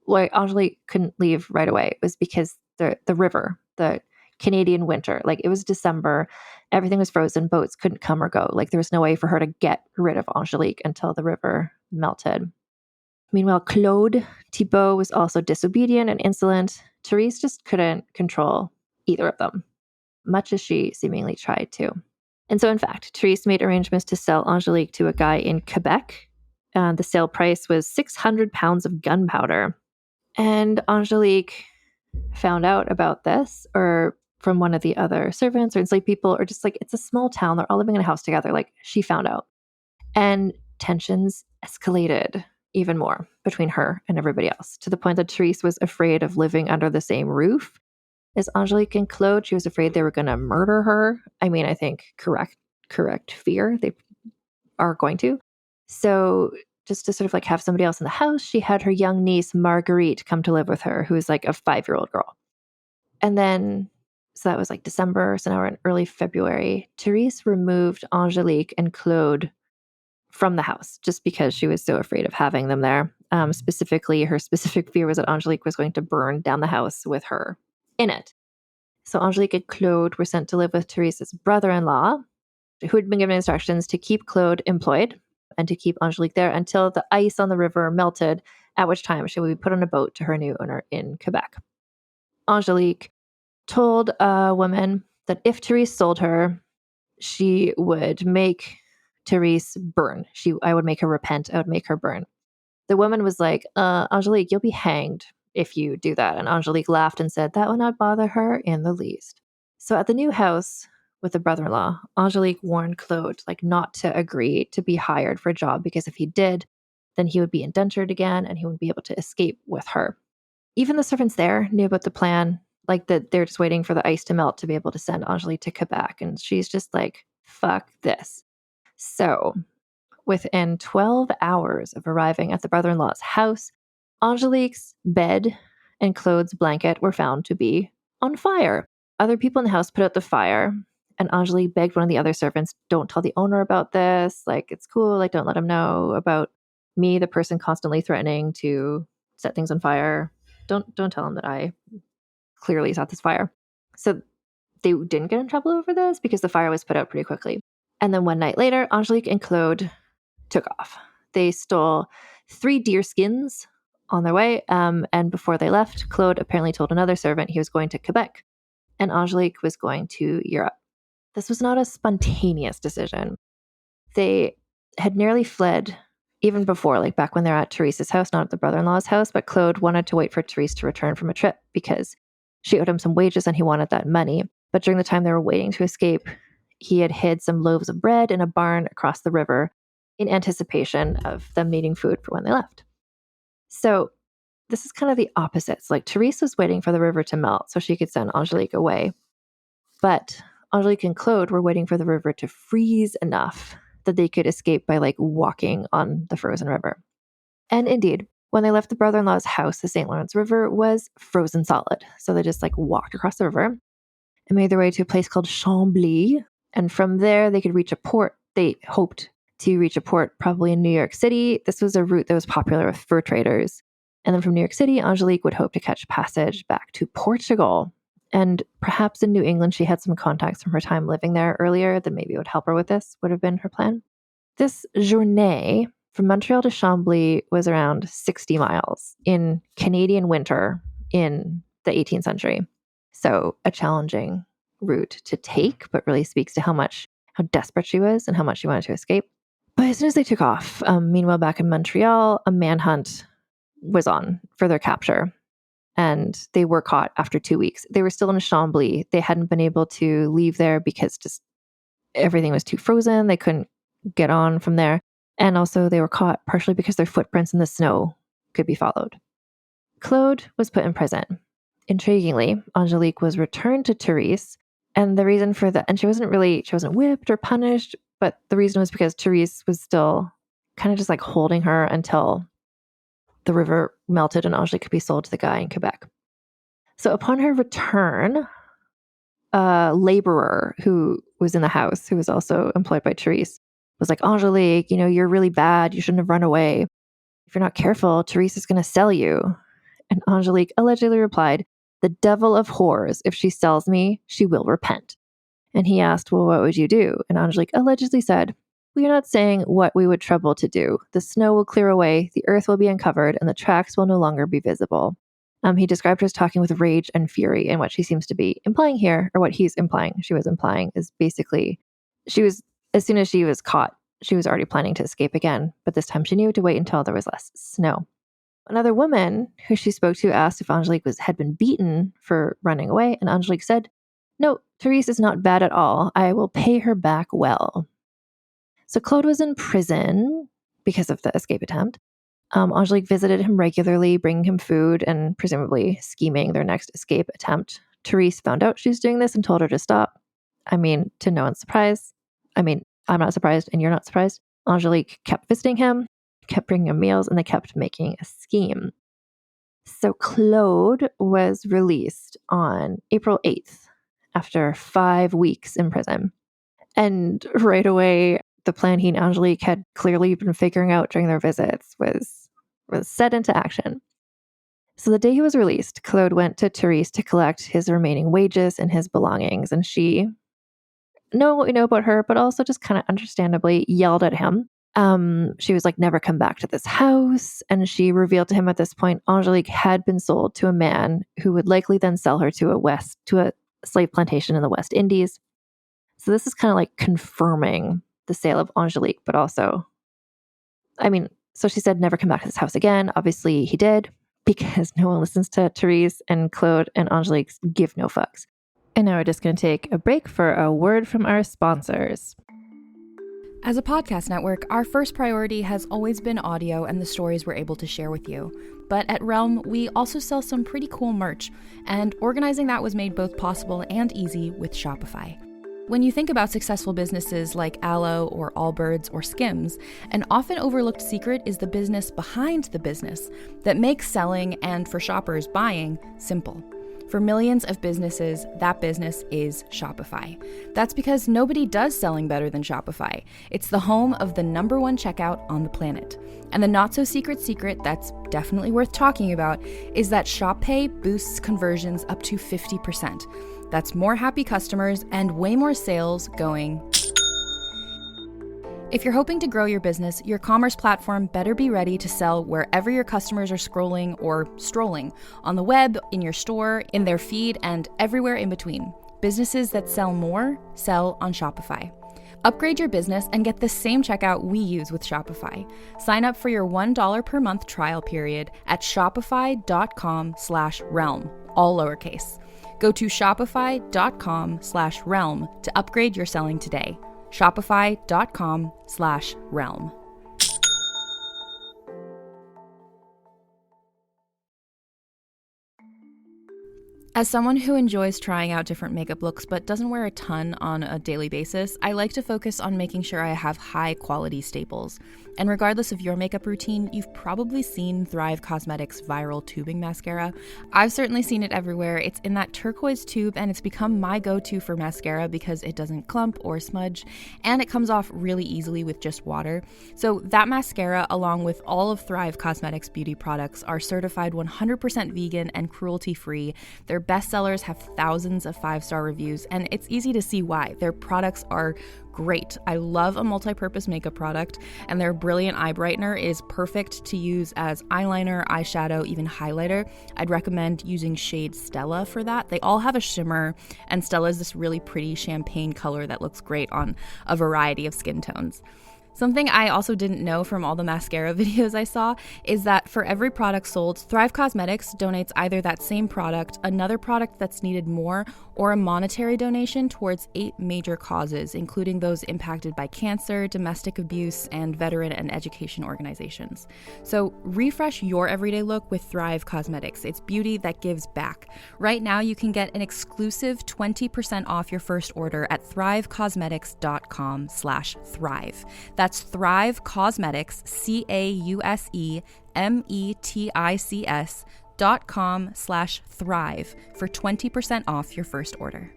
S1: why Angelique couldn't leave right away was because the river, the Canadian winter, like it was December, everything was frozen, boats couldn't come or go. Like there was no way for her to get rid of Angelique until the river melted. Meanwhile, Claude Thibault was also disobedient and insolent. Therese just couldn't control either of them, much as she seemingly tried to. And so, in fact, Therese made arrangements to sell Angelique to a guy in Quebec. The sale price was 600 pounds of gunpowder. And Angelique found out about this, or from one of the other servants or enslaved people, or just like, it's a small town. They're all living in a house together. Like, she found out. And tensions escalated. even more between her and everybody else, to the point that Therese was afraid of living under the same roof as Angelique and Claude. She was afraid they were going to murder her. I mean, I think correct fear. They are going to. So just to sort of like have somebody else in the house, she had her young niece Marguerite come to live with her, who was like a 5-year-old girl. And then, so that was like December. So now we're in early February. Therese removed Angelique and Claude from the house just because she was so afraid of having them there. Specifically, her specific fear was that Angelique was going to burn down the house with her in it. So Angelique and Claude were sent to live with Therese's brother-in-law, who had been given instructions to keep Claude employed and to keep Angelique there until the ice on the river melted, at which time she would be put on a boat to her new owner in Quebec. Angelique told a woman that if Therese sold her, she would make Therese burn. I would make her repent. I would make her burn. The woman was like, Angelique, you'll be hanged if you do that. And Angelique laughed and said that would not bother her in the least. So at the new house with the brother-in-law, Angelique warned Claude like not to agree to be hired for a job, because if he did, then he would be indentured again and he wouldn't be able to escape with her. Even the servants there knew about the plan, like that they're just waiting for the ice to melt to be able to send Angelique to Quebec. And she's just like, fuck this. So within 12 hours of arriving at the brother-in-law's house, Angelique's bed and Claude's blanket were found to be on fire. Other people in the house put out the fire, and Angelique begged one of the other servants, don't tell the owner about this. Like, it's cool. Like, don't let him know about me, the person constantly threatening to set things on fire. Don't tell him that I clearly set this fire. So they didn't get in trouble over this because the fire was put out pretty quickly. And then one night later, Angelique and Claude took off. They stole 3 deer skins on their way. And before they left, Claude apparently told another servant he was going to Quebec and Angelique was going to Europe. This was not a spontaneous decision. They had nearly fled even before, like back when they're at Therese's house, not at the brother-in-law's house, but Claude wanted to wait for Therese to return from a trip because she owed him some wages and he wanted that money. But during the time they were waiting to escape, he had hid some loaves of bread in a barn across the river in anticipation of them needing food for when they left. So this is kind of the opposites. Like Therese was waiting for the river to melt so she could send Angelique away. But Angelique and Claude were waiting for the river to freeze enough that they could escape by like walking on the frozen river. And indeed, when they left the brother-in-law's house, the St. Lawrence River was frozen solid. So they just like walked across the river and made their way to a place called Chambly. And from there, they could reach a port. They hoped to reach a port probably in New York City. This was a route that was popular with fur traders. And then from New York City, Angelique would hope to catch passage back to Portugal. And perhaps in New England, she had some contacts from her time living there earlier that maybe would help her with this, would have been her plan. This journée from Montreal to Chambly was around 60 miles in Canadian winter in the 18th century. So a challenging route to take, but really speaks to how desperate she was and how much she wanted to escape. But as soon as they took off, meanwhile, back in Montreal, a manhunt was on for their capture. And they were caught after 2 weeks. They were still in Chambly. They hadn't been able to leave there because just everything was too frozen. They couldn't get on from there. And also they were caught partially because their footprints in the snow could be followed. Claude was put in prison. Intriguingly, Angelique was returned to Therese. And the reason for that, and she wasn't whipped or punished, but the reason was because Therese was still kind of just like holding her until the river melted and Angelique could be sold to the guy in Quebec. So upon her return, a laborer who was in the house, who was also employed by Therese, was like, Angelique, you're really bad. You shouldn't have run away. If you're not careful, Therese is going to sell you. And Angelique allegedly replied, the devil of whores, if she sells me, she will repent. And he asked, well, what would you do? And Angelique allegedly said, we are not saying what we would trouble to do. The snow will clear away, the earth will be uncovered, and the tracks will no longer be visible. He described her as talking with rage and fury, and what she seems to be implying here, or what she was implying, is basically, as soon as she was caught, she was already planning to escape again, but this time she knew to wait until there was less snow. Another woman who she spoke to asked if Angelique had been beaten for running away, and Angelique said, no, Therese is not bad at all. I will pay her back well. So Claude was in prison because of the escape attempt. Angelique visited him regularly, bringing him food and presumably scheming their next escape attempt. Therese found out she was doing this and told her to stop. I mean, to no one's surprise. I mean, I'm not surprised and you're not surprised. Angelique kept visiting him, kept bringing him meals, and they kept making a scheme. So Claude was released on April 8th after 5 weeks in prison. And right away, the plan he and Angelique had clearly been figuring out during their visits was set into action. So the day he was released, Claude went to Therese to collect his remaining wages and his belongings. And she, knowing what we know about her, but also just kind of understandably yelled at him. She was like, never come back to this house. And she revealed to him at this point, Angelique had been sold to a man who would likely then sell her to a slave plantation in the West Indies. So this is kind of like confirming the sale of Angelique, but also, I mean, so she said, never come back to this house again. Obviously he did, because no one listens to Therese, and Claude and Angelique give no fucks. And now we're just going to take a break for a word from our sponsors.
S3: As a podcast network, our first priority has always been audio and the stories we're able to share with you. But at Realm, we also sell some pretty cool merch, and organizing that was made both possible and easy with Shopify. When you think about successful businesses like Aloe or Allbirds or Skims, an often overlooked secret is the business behind the business that makes selling and, for shoppers, buying simple. For millions of businesses, that business is Shopify. That's because nobody does selling better than Shopify. It's the home of the #1 checkout on the planet. And the not-so-secret secret that's definitely worth talking about is that Shop Pay boosts conversions up to 50%. That's more happy customers and way more sales going. If you're hoping to grow your business, your commerce platform better be ready to sell wherever your customers are scrolling or strolling, on the web, in your store, in their feed, and everywhere in between. Businesses that sell more, sell on Shopify. Upgrade your business and get the same checkout we use with Shopify. Sign up for your $1 per month trial period at shopify.com/realm, all lowercase. Go to shopify.com/realm to upgrade your selling today. Shopify.com/realm. As someone who enjoys trying out different makeup looks but doesn't wear a ton on a daily basis, I like to focus on making sure I have high quality staples. And regardless of your makeup routine, you've probably seen Thrive Cosmetics Viral Tubing Mascara. I've certainly seen it everywhere. It's in that turquoise tube and it's become my go-to for mascara because it doesn't clump or smudge and it comes off really easily with just water. So that mascara, along with all of Thrive Cosmetics beauty products, are certified 100% vegan and cruelty-free. Their bestsellers have thousands of 5-star reviews, and it's easy to see why. Their products are great. I love a multi-purpose makeup product, and their brilliant eye brightener is perfect to use as eyeliner, eyeshadow, even highlighter. I'd recommend using shade Stella for that. They all have a shimmer, and Stella is this really pretty champagne color that looks great on a variety of skin tones. Something I also didn't know from all the mascara videos I saw is that for every product sold, Thrive Cosmetics donates either that same product, another product that's needed more, or a monetary donation towards 8 major causes, including those impacted by cancer, domestic abuse, and veteran and education organizations. So refresh your everyday look with Thrive Cosmetics. It's beauty that gives back. Right now, you can get an exclusive 20% off your first order at thrivecosmetics.com/thrive. That's Thrive Cosmetics, CAUSEMETICS.com/thrive for 20% off your first order.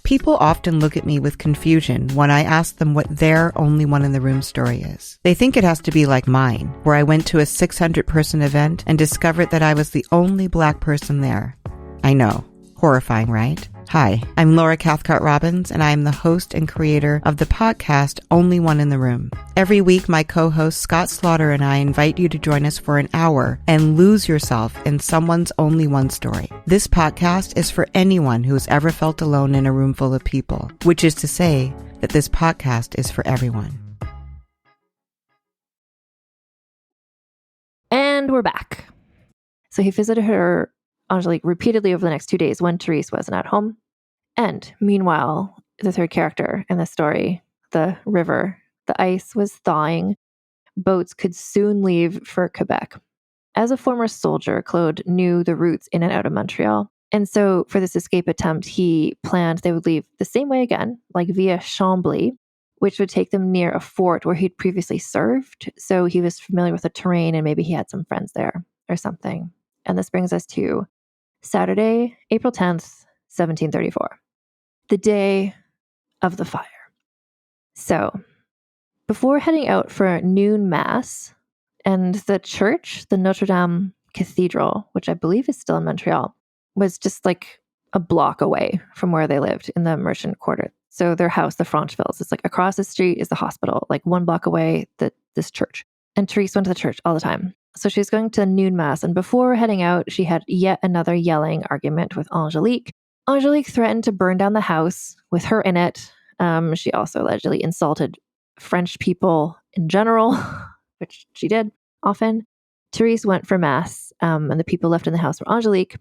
S4: People often look at me with confusion when I ask them what their only one in the room story is. They think it has to be like mine, where I went to a 600-person event and discovered that I was the only Black person there. I know. Horrifying, right? Hi, I'm Laura Cathcart-Robbins, and I am the host and creator of the podcast Only One in the Room. Every week, my co-host Scott Slaughter and I invite you to join us for an hour and lose yourself in someone's only one story. This podcast is for anyone who has ever felt alone in a room full of people, which is to say that this podcast is for everyone.
S1: And we're back. So he visited her, Angelique, repeatedly over the next 2 days when Therese wasn't at home. And meanwhile, the third character in the story, the river. The ice was thawing. Boats could soon leave for Quebec. As a former soldier, Claude knew the routes in and out of Montreal. And so for this escape attempt, he planned they would leave the same way again, like via Chambly, which would take them near a fort where he'd previously served. So he was familiar with the terrain and maybe he had some friends there or something. And this brings us to Saturday, April 10th, 1734, the day of the fire. So before heading out for noon mass, and the church, the Notre Dame Cathedral, which I believe is still in Montreal, was just like a block away from where they lived in the merchant quarter. So their house, the Franchevilles, is like across the street is the hospital, like 1 block away, this church. And Therese went to the church all the time. So she's going to noon mass. And before heading out, she had yet another yelling argument with Angelique. Angelique threatened to burn down the house with her in it. She also allegedly insulted French people in general, which she did often. Therese went for mass, and the people left in the house were Angelique,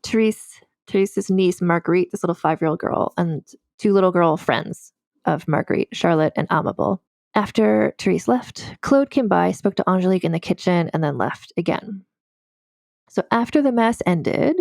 S1: Therese's niece, Marguerite, this little 5-year-old girl, and 2 little girl friends of Marguerite, Charlotte and Amable. After Therese left, Claude came by, spoke to Angelique in the kitchen, and then left again. So after the mass ended,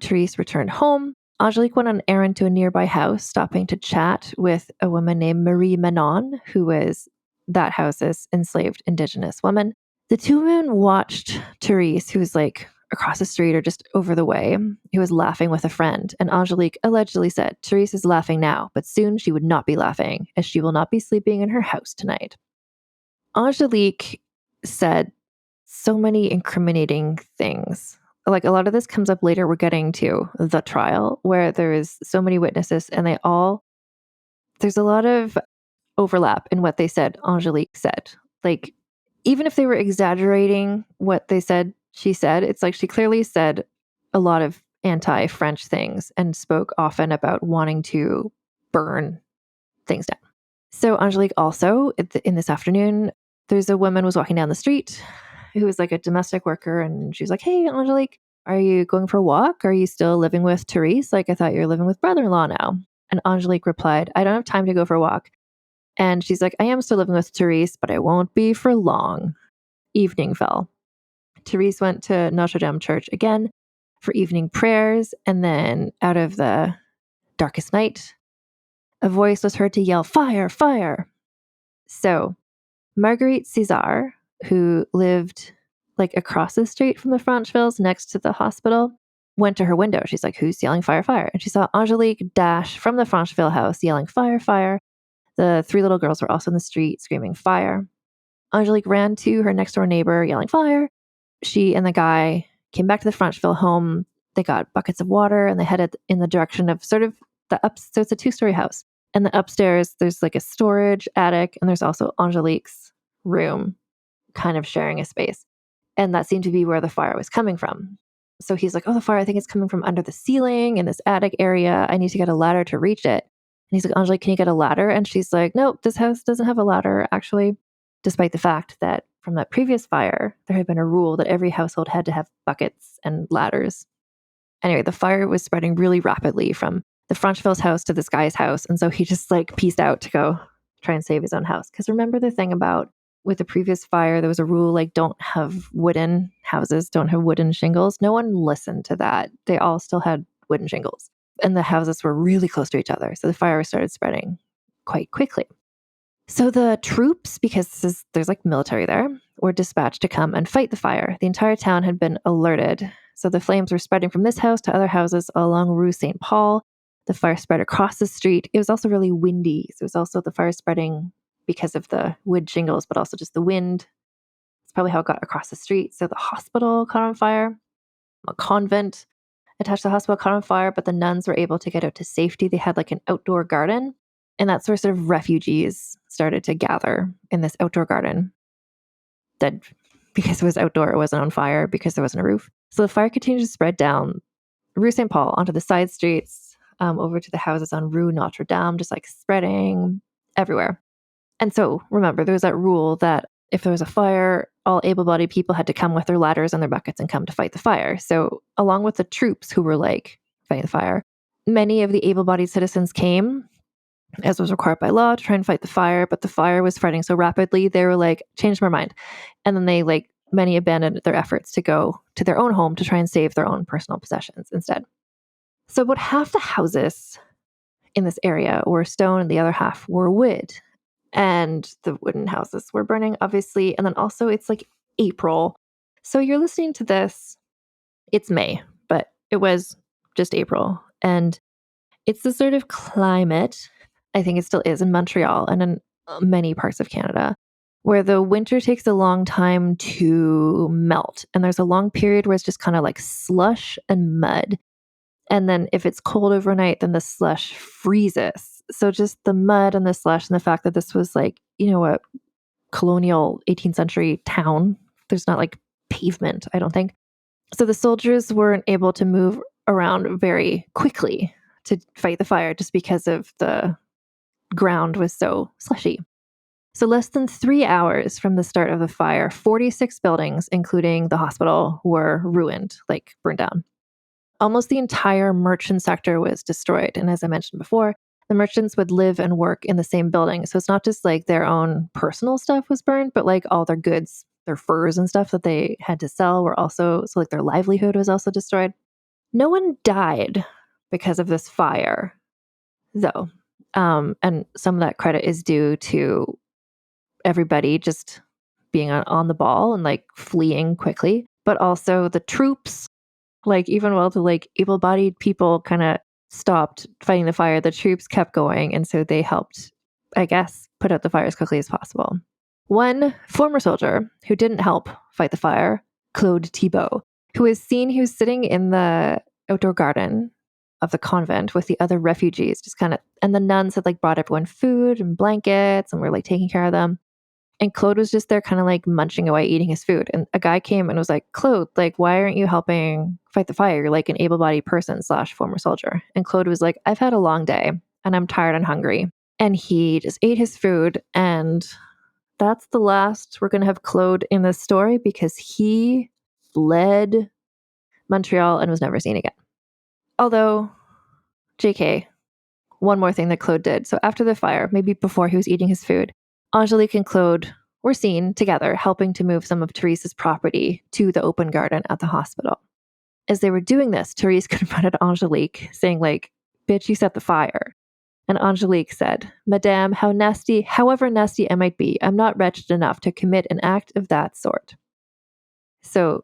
S1: Therese returned home. Angelique went on an errand to a nearby house, stopping to chat with a woman named Marie Manon, who was that house's enslaved Indigenous woman. The 2 women watched Therese, who was like across the street or just over the way, who was laughing with a friend. And Angelique allegedly said, "Therese is laughing now, but soon she would not be laughing, as she will not be sleeping in her house tonight." Angelique said so many incriminating things. Like a lot of this comes up later. We're getting to the trial where there is so many witnesses and there's a lot of overlap in what they said Angelique said. Like, even if they were exaggerating what they said she said, it's like she clearly said a lot of anti-French things and spoke often about wanting to burn things down. So Angelique also, in this afternoon, there's a woman was walking down the street who was like a domestic worker, and she was like, "Hey, Angelique, are you going for a walk? Are you still living with Therese? Like, I thought you were living with brother-in-law now." And Angelique replied, "I don't have time to go for a walk." And she's like, "I am still living with Therese, but I won't be for long." Evening fell. Therese went to Notre Dame Church again for evening prayers, and then out of the darkest night, a voice was heard to yell, "Fire, fire." So Marguerite César, who lived like across the street from the Franchevilles next to the hospital, went to her window. She's like, "Who's yelling fire, fire?" And she saw Angelique dash from the Francheville house yelling fire, fire. The 3 little girls were also in the street screaming fire. Angelique ran to her next door neighbor yelling fire. She and the guy came back to the Francheville home. They got buckets of water and they headed in the direction of sort of the ups. So it's a 2-story house. And the upstairs, there's like a storage attic, and there's also Angelique's room, kind of sharing a space. And that seemed to be where the fire was coming from. So he's like, "Oh, the fire, I think it's coming from under the ceiling in this attic area. I need to get a ladder to reach it." And he's like, "Angelique, can you get a ladder?" And she's like, "Nope, this house doesn't have a ladder, actually," despite the fact that from that previous fire, there had been a rule that every household had to have buckets and ladders. Anyway, the fire was spreading really rapidly from the Francheville's house to this guy's house. And so he just like pieced out to go try and save his own house. Because remember the thing about with the previous fire, there was a rule like don't have wooden houses, don't have wooden shingles. No one listened to that. They all still had wooden shingles. And the houses were really close to each other. So the fire started spreading quite quickly. So the troops, because there's like military there, were dispatched to come and fight the fire. The entire town had been alerted. So the flames were spreading from this house to other houses along Rue St. Paul. The fire spread across the street. It was also really windy. So it was also the fire spreading because of the wood shingles, but also just the wind. It's probably how it got across the street. So the hospital caught on fire. A convent attached to the hospital caught on fire, but the nuns were able to get out to safety. They had like an outdoor garden. And that's where sort of refugees started to gather in this outdoor garden. That because it was outdoor, it wasn't on fire because there wasn't a roof. So the fire continued to spread down Rue St. Paul onto the side streets, over to the houses on Rue Notre Dame, just like spreading everywhere. And so remember, there was that rule that if there was a fire, all able-bodied people had to come with their ladders and their buckets and come to fight the fire. So along with the troops who were like fighting the fire, many of the able-bodied citizens came. as was required by law, to try and fight the fire. But the fire was spreading so rapidly, they were like, changed my mind. And then they many abandoned their efforts to go to their own home to try and save their own personal possessions instead. So about half the houses in this area were stone and the other half were wood. And the wooden houses were burning, obviously. And then also it's April. So you're listening to this, it's May, but it was just April. And it's the sort of climate, I think it still is in Montreal and in many parts of Canada, where the winter takes a long time to melt. And there's a long period where it's just kind of like slush and mud. And then if it's cold overnight, then the slush freezes. So just the mud and the slush and the fact that this was a colonial 18th century town, there's not pavement, I don't think. So the soldiers weren't able to move around very quickly to fight the fire just because of the ground was so slushy. So less than 3 hours from the start of the fire, 46 buildings, including the hospital, were ruined, burned down. Almost the entire merchant sector was destroyed. And as I mentioned before, the merchants would live and work in the same building. So it's not just their own personal stuff was burned, but all their goods, their furs and stuff that they had to sell were also, so their livelihood was also destroyed. No one died because of this fire, though. And some of that credit is due to everybody just being on the ball and fleeing quickly, but also the troops. Even while the able-bodied people kind of stopped fighting the fire, the troops kept going. And so they helped, I guess, put out the fire as quickly as possible. One former soldier who didn't help fight the fire, Claude Thibault, who was sitting in the outdoor garden of the convent with the other refugees, and the nuns had brought everyone food and blankets and were taking care of them. And Claude was just there kind of munching away, eating his food. And a guy came and was like, Claude, why aren't you helping fight the fire? You're an able-bodied person / former soldier. And Claude was like, I've had a long day and I'm tired and hungry. And he just ate his food. And that's the last we're going to have Claude in this story, because he fled Montreal and was never seen again. Although, JK, one more thing that Claude did. So after the fire, maybe before he was eating his food, Angelique and Claude were seen together helping to move some of Therese's property to the open garden at the hospital. As they were doing this, Therese confronted Angelique, saying bitch, you set the fire. And Angelique said, Madame, however nasty I might be, I'm not wretched enough to commit an act of that sort. So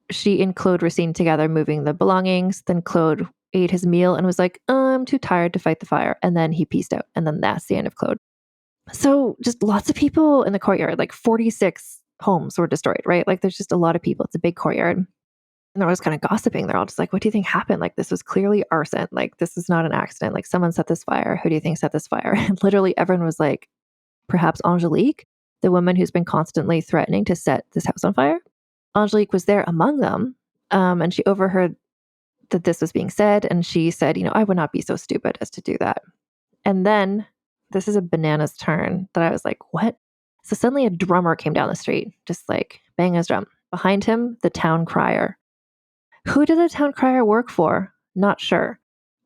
S1: she and Claude were seen together moving the belongings. Then Claude ate his meal and was like, I'm too tired to fight the fire. And then he peaced out. And then that's the end of Claude. So just lots of people in the courtyard, 46 homes were destroyed, right? There's just a lot of people. It's a big courtyard. And they're always kind of gossiping. They're all just what do you think happened? This was clearly arson. This is not an accident. Someone set this fire. Who do you think set this fire? And literally everyone was perhaps Angelique, the woman who's been constantly threatening to set this house on fire. Angelique was there among them. And she overheard that this was being said. And she said, I would not be so stupid as to do that. And then this is a bananas turn that I was like, what? So suddenly a drummer came down the street, just banging his drum. Behind him, the town crier. Who did the town crier work for? Not sure.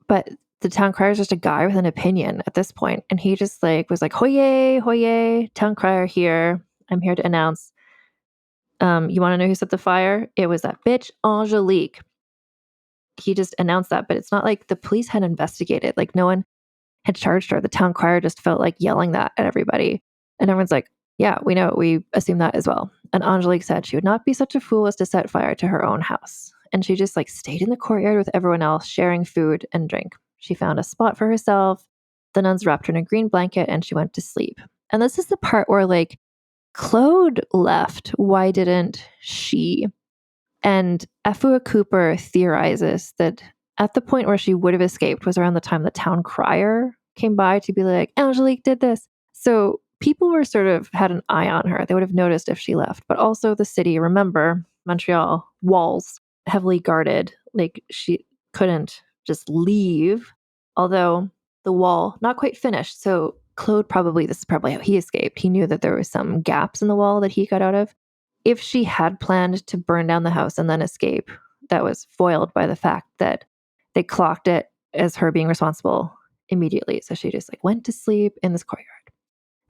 S1: But the town crier is just a guy with an opinion at this point. And he just was like, hoye, hoye, town crier here. I'm here to announce. You want to know who set the fire? It was that bitch, Angelique. He just announced that, but it's not the police had investigated. No one had charged her. The town crier just felt yelling that at everybody. And everyone's like, yeah, we know. We assume that as well. And Angelique said she would not be such a fool as to set fire to her own house. And she just stayed in the courtyard with everyone else, sharing food and drink. She found a spot for herself. The nuns wrapped her in a green blanket and she went to sleep. And this is the part where Claude left. Why didn't she? And Afua Cooper theorizes that at the point where she would have escaped was around the time the town crier came by to be like, Angelique did this. So people were had an eye on her. They would have noticed if she left. But also the city, remember, Montreal, walls, heavily guarded. She couldn't just leave. Although the wall, not quite finished. So Claude this is probably how he escaped. He knew that there was some gaps in the wall that he got out of. If she had planned to burn down the house and then escape, that was foiled by the fact that they clocked it as her being responsible immediately. So she just like went to sleep in this courtyard.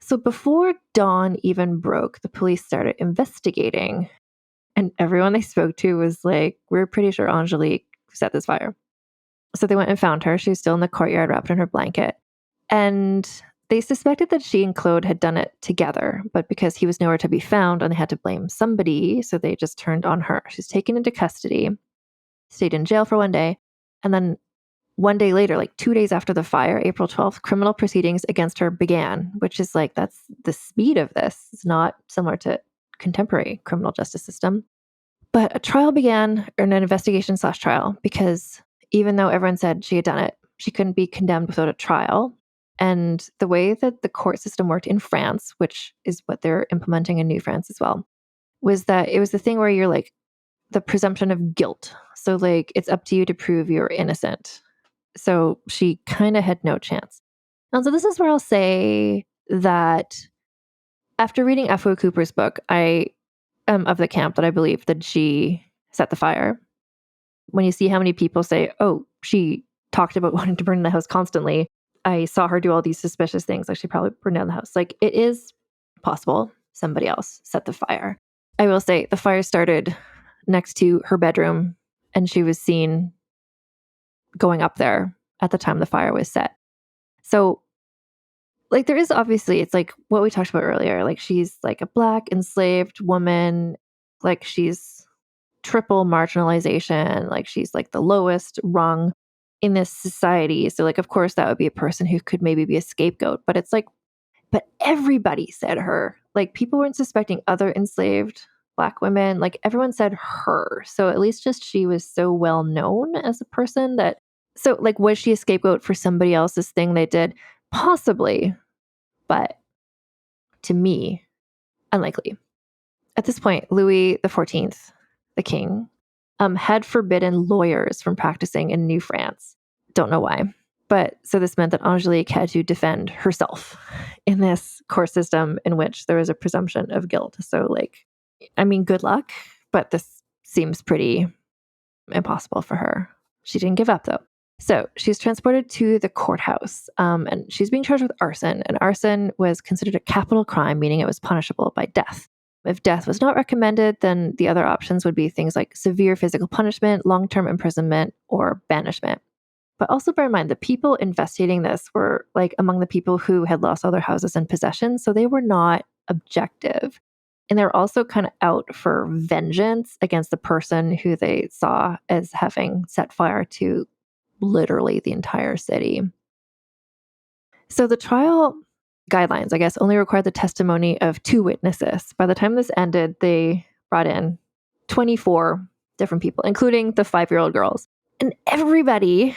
S1: So before dawn even broke, the police started investigating. And everyone they spoke to was like, we're pretty sure Angelique set this fire. So they went and found her. She was still in the courtyard wrapped in her blanket. And they suspected that she and Claude had done it together, but because he was nowhere to be found and they had to blame somebody, so they just turned on her. She's taken into custody, stayed in jail for one day, and then one day later, like 2 days after the fire, April 12th, criminal proceedings against her began, which is like, that's the speed of this. It's not similar to contemporary criminal justice system. But a trial began, or an investigation/trial, because even though everyone said she had done it, she couldn't be condemned without a trial. And the way that the court system worked in France, which is what they're implementing in New France as well, was that it was the thing where you're like the presumption of guilt. So like it's up to you to prove you're innocent. So she kind of had no chance. And so this is where I'll say that after reading F.O. Cooper's book, I am of the camp that I believe that she set the fire. When you see how many people say, oh, she talked about wanting to burn the house constantly, I saw her do all these suspicious things, like she probably burned down the house. Like it is possible somebody else set the fire. I will say the fire started next to her bedroom and she was seen going up there at the time the fire was set. So like there is obviously, it's like what we talked about earlier, like she's like a Black enslaved woman, like she's triple marginalization, like she's like the lowest rung in this society. So like of course that would be a person who could maybe be a scapegoat, but it's like, but everybody said her. Like people weren't suspecting other enslaved Black women, like everyone said her. So at least just she was so well known as a person that, so like was she a scapegoat for somebody else's thing they did? Possibly, but to me, unlikely. At this point, Louis XIV, the king, had forbidden lawyers from practicing in New France. Don't know why. But so this meant that Angelique had to defend herself in this court system in which there was a presumption of guilt. So like, I mean, good luck, but this seems pretty impossible for her. She didn't give up though. So she's transported to the courthouse and she's being charged with arson. And arson was considered a capital crime, meaning it was punishable by death. If death was not recommended, then the other options would be things like severe physical punishment, long-term imprisonment, or banishment. But also bear in mind, the people investigating this were like among the people who had lost all their houses and possessions, so they were not objective. And they're also kind of out for vengeance against the person who they saw as having set fire to literally the entire city. So the trial guidelines, I guess, only required the testimony of 2 witnesses. By the time this ended, they brought in 24 different people, including the 5-year-old girls. And everybody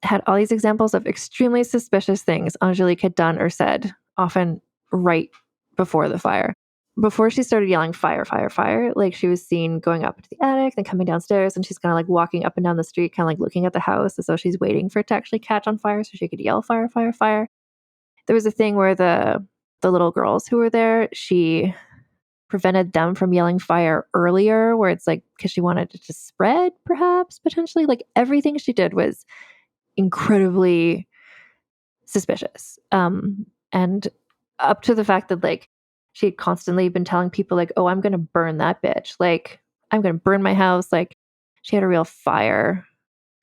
S1: had all these examples of extremely suspicious things Angelique had done or said, often right before the fire. Before she started yelling, fire, fire, fire, like she was seen going up to the attic, then coming downstairs, and she's kind of like walking up and down the street, kind of like looking at the house as though she's waiting for it to actually catch on fire so she could yell, fire, fire, fire. There was a thing where the little girls who were there, she prevented them from yelling fire earlier, where it's like, because she wanted it to spread, perhaps, potentially. Like everything she did was incredibly suspicious. And up to the fact that like she had constantly been telling people like, oh, I'm going to burn that bitch. Like, I'm going to burn my house. Like she had a real fire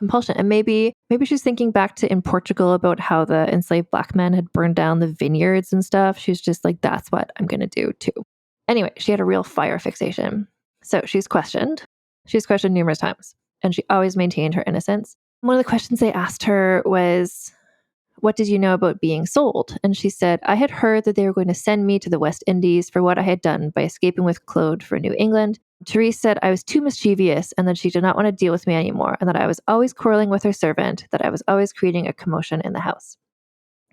S1: compulsion. And maybe she's thinking back to in Portugal about how the enslaved Black men had burned down the vineyards and stuff. She's just like, that's what I'm going to do too. Anyway, she had a real fire fixation. So she's questioned. She's questioned numerous times and she always maintained her innocence. One of the questions they asked her was, what did you know about being sold? And she said, I had heard that they were going to send me to the West Indies for what I had done by escaping with Claude for New England. Therese said I was too mischievous and that she did not want to deal with me anymore and that I was always quarreling with her servant, that I was always creating a commotion in the house.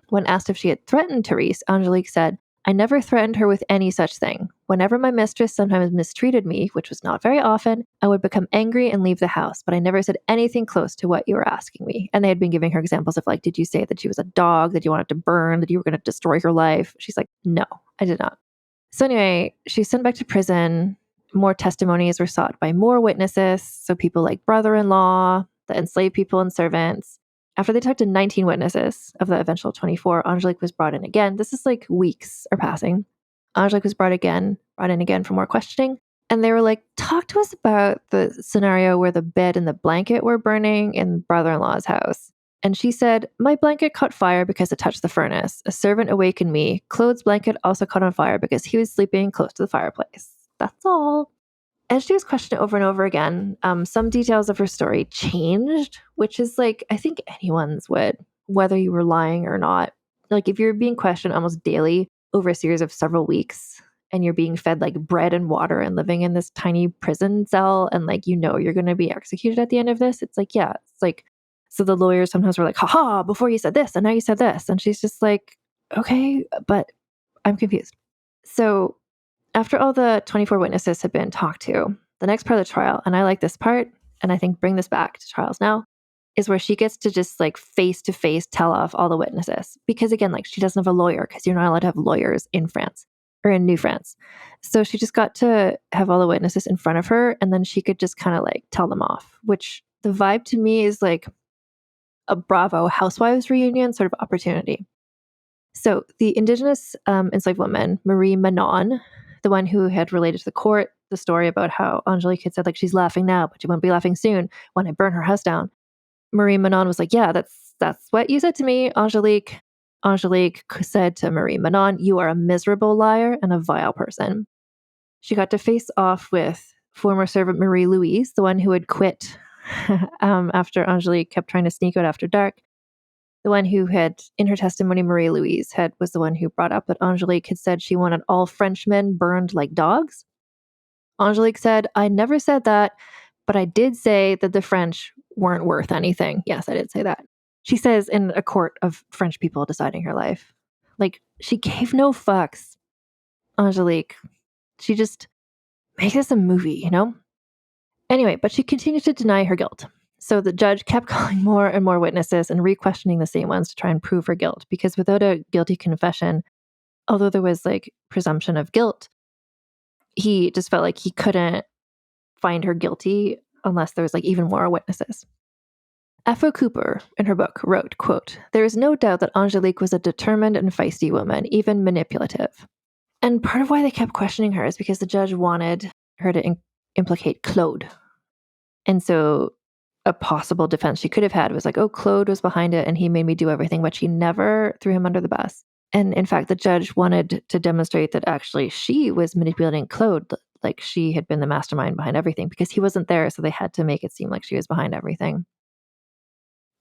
S1: When asked if she had threatened Therese, Angelique said, I never threatened her with any such thing. Whenever my mistress sometimes mistreated me, which was not very often, I would become angry and leave the house, but I never said anything close to what you were asking me. And they had been giving her examples of like, did you say that she was a dog, that you wanted to burn, that you were going to destroy her life? She's like, no, I did not. So anyway, she's sent back to prison. More testimonies were sought by more witnesses. So people like brother-in-law, the enslaved people and servants. After they talked to 19 witnesses of the eventual 24, Angelique was brought in again. This is like weeks are passing. Angelique was brought in again for more questioning. And they were like, talk to us about the scenario where the bed and the blanket were burning in brother-in-law's house. And she said, my blanket caught fire because it touched the furnace. A servant awakened me. Claude's blanket also caught on fire because he was sleeping close to the fireplace. That's all. And she was questioned over and over again. Some details of her story changed, which is like, I think anyone's would, whether you were lying or not. Like if you're being questioned almost daily over a series of several weeks and you're being fed like bread and water and living in this tiny prison cell and like, you're going to be executed at the end of this. It's like, yeah, it's like, so the lawyers sometimes were like, haha, before you said this and now you said this. And she's just like, okay, but I'm confused. So after all the 24 witnesses had been talked to, the next part of the trial, and I like this part, and I think bring this back to trials now, is where she gets to just like face to face tell off all the witnesses. Because again, like she doesn't have a lawyer because you're not allowed to have lawyers in France or in New France. So she just got to have all the witnesses in front of her and then she could just kind of like tell them off, which the vibe to me is like a Bravo Housewives reunion sort of opportunity. So the indigenous enslaved woman, Marie Manon, the one who had related to the court the story about how Angelique had said like she's laughing now, but she won't be laughing soon when I burn her house down. Marie Manon was like, yeah, that's what you said to me, Angelique. Angelique said to Marie Manon, you are a miserable liar and a vile person. She got to face off with former servant Marie-Louise, the one who had quit after Angelique kept trying to sneak out after dark. The one who had, in her testimony, Marie-Louise was the one who brought up that Angelique had said she wanted all Frenchmen burned like dogs. Angelique said, I never said that, but I did say that the French weren't worth anything. Yes, I did say that. She says in a court of French people deciding her life. Like, she gave no fucks. Angelique. She just made this a movie, Anyway, but she continued to deny her guilt. So the judge kept calling more and more witnesses and re-questioning the same ones to try and prove her guilt. Because without a guilty confession, although there was like presumption of guilt, he just felt like he couldn't find her guilty unless there was like even more witnesses. F.O. Cooper, in her book, wrote, quote, there is no doubt that Angelique was a determined and feisty woman, even manipulative. And part of why they kept questioning her is because the judge wanted her to implicate Claude. And so a possible defense she could have had was like, oh, Claude was behind it and he made me do everything, but she never threw him under the bus. And in fact, the judge wanted to demonstrate that actually she was manipulating Claude, like she had been the mastermind behind everything because he wasn't there. So they had to make it seem like she was behind everything.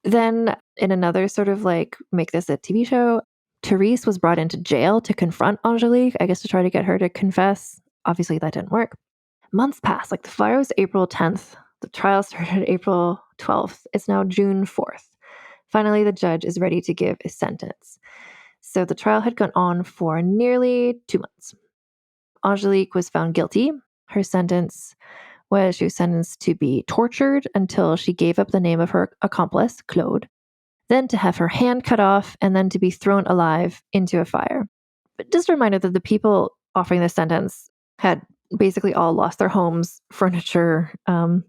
S1: Then in another sort of like make this a TV show, Therese was brought into jail to confront Angelique, I guess to try to get her to confess. Obviously that didn't work. Months passed, like the fire was April 10th. The trial started April 12th. It's now June 4th. Finally, the judge is ready to give a sentence. So the trial had gone on for nearly 2 months. Angelique was found guilty. Her sentence was she was sentenced to be tortured until she gave up the name of her accomplice, Claude, then to have her hand cut off, and then to be thrown alive into a fire. But just a reminder that the people offering this sentence had basically all lost their homes, furniture,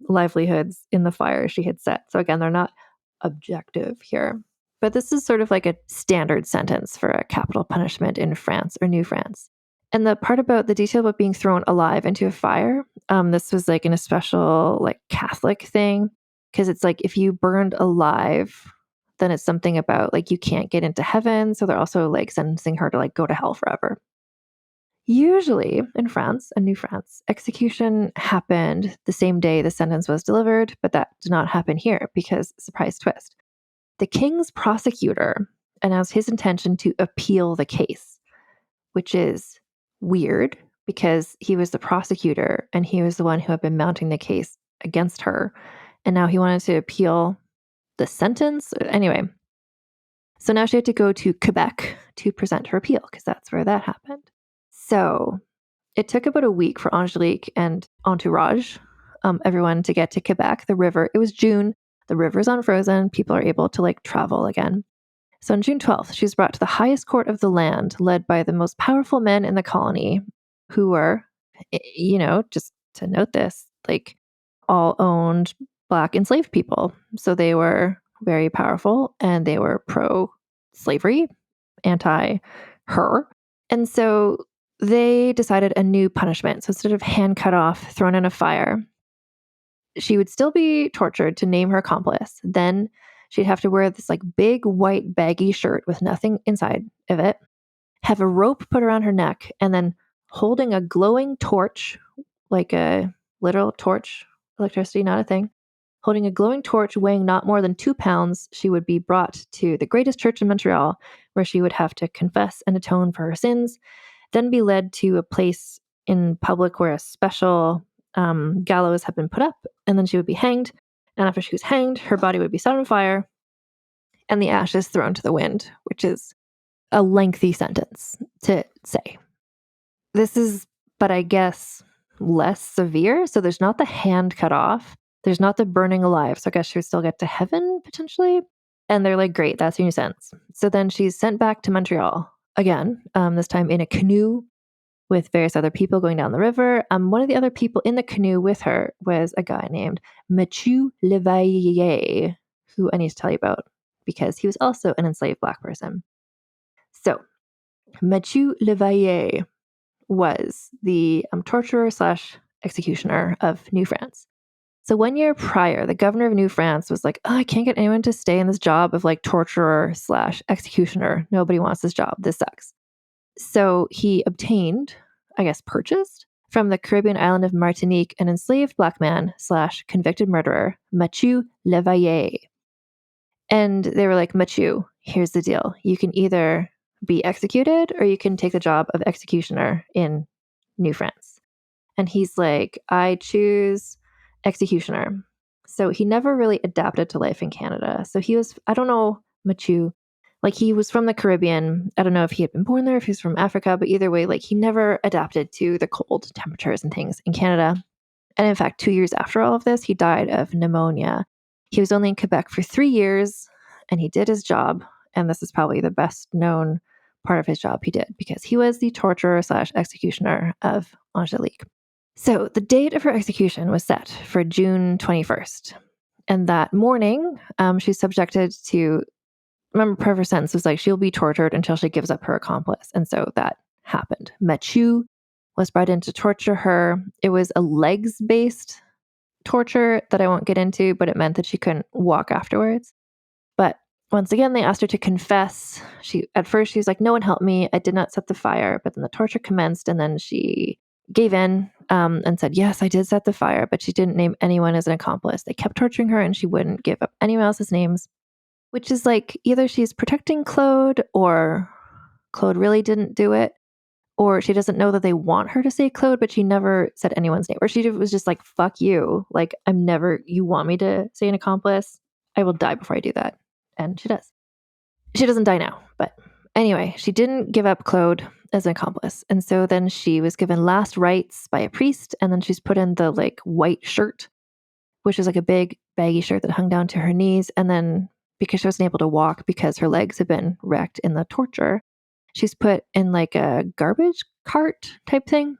S1: livelihoods in the fire she had set. So again, they're not objective here. But this is sort of like a standard sentence for a capital punishment in France or New France. And the part about the detail about being thrown alive into a fire, this was like in a special like Catholic thing, because it's like if you burned alive, then it's something about like you can't get into heaven. So they're also like sentencing her to like go to hell forever. Usually in France and New France, execution happened the same day the sentence was delivered, but that did not happen here because, surprise twist, the king's prosecutor announced his intention to appeal the case, which is weird because he was the prosecutor and he was the one who had been mounting the case against her. And now he wanted to appeal the sentence. Anyway, so now she had to go to Quebec to present her appeal because that's where that happened. So it took about a week for Angelique and entourage, everyone to get to Quebec, the river. It was June. The river's unfrozen. People are able to like travel again. So on June 12th, she was brought to the highest court of the land, led by the most powerful men in the colony, who were, just to note this, like all owned Black enslaved people. So they were very powerful, and they were pro-slavery, anti-her. And so they decided a new punishment. So instead of hand cut off, thrown in a fire, she would still be tortured to name her accomplice. Then she'd have to wear this like big white baggy shirt with nothing inside of it, have a rope put around her neck, and then holding a glowing torch, like a literal torch, electricity, not a thing, holding a glowing torch weighing not more than 2 pounds, she would be brought to the greatest church in Montreal, where she would have to confess and atone for her sins, then be led to a place in public where a special gallows had been put up, and then she would be hanged. And after she was hanged, her body would be set on fire and the ashes thrown to the wind, which is a lengthy sentence to say. This is, but I guess, less severe. So there's not the hand cut off. There's not the burning alive. So I guess she would still get to heaven potentially. And they're like, great, that's your new sentence. So then she's sent back to Montreal again, this time in a canoe with various other people going down the river. One of the other people in the canoe with her was a guy named Mathieu Levaillier, who I need to tell you about because he was also an enslaved Black person. So Mathieu Levaillier was the torturer / executioner of New France. So 1 year prior, the governor of New France was like, I can't get anyone to stay in this job of like torturer / executioner. Nobody wants this job. This sucks. So he obtained, I guess purchased, from the Caribbean island of Martinique, an enslaved Black man / convicted murderer, Mathieu Levaillier. And they were like, Mathieu, here's the deal. You can either be executed or you can take the job of executioner in New France. And he's like, I choose executioner. So he never really adapted to life in Canada. So he was, I don't know, Mathieu, like he was from the Caribbean. I don't know if he had been born there, if he was from Africa, but either way, like he never adapted to the cold temperatures and things in Canada. And in fact, 2 years after all of this, he died of pneumonia. He was only in Quebec for 3 years and he did his job. And this is probably the best known part of his job he did because he was the torturer / executioner of Angelique. So the date of her execution was set for June 21st. And that morning, she's subjected to, remember, part of her sentence was like, she'll be tortured until she gives up her accomplice. And so that happened. Mathieu was brought in to torture her. It was a legs-based torture that I won't get into, but it meant that she couldn't walk afterwards. But once again, they asked her to confess. At first, she was like, no one helped me. I did not set the fire. But then the torture commenced, and then she gave in and said, yes, I did set the fire, but she didn't name anyone as an accomplice. They kept torturing her, and she wouldn't give up anyone else's names, which is like either she's protecting Claude or Claude really didn't do it, or she doesn't know that they want her to say Claude, but she never said anyone's name. Or she was just like, fuck you. Like, you want me to say an accomplice? I will die before I do that. And she does. She doesn't die now. But anyway, she didn't give up Claude as an accomplice. And so then she was given last rites by a priest. And then she's put in the like white shirt, which is like a big baggy shirt that hung down to her knees. And then because she wasn't able to walk because her legs had been wrecked in the torture, she's put in like a garbage cart type thing.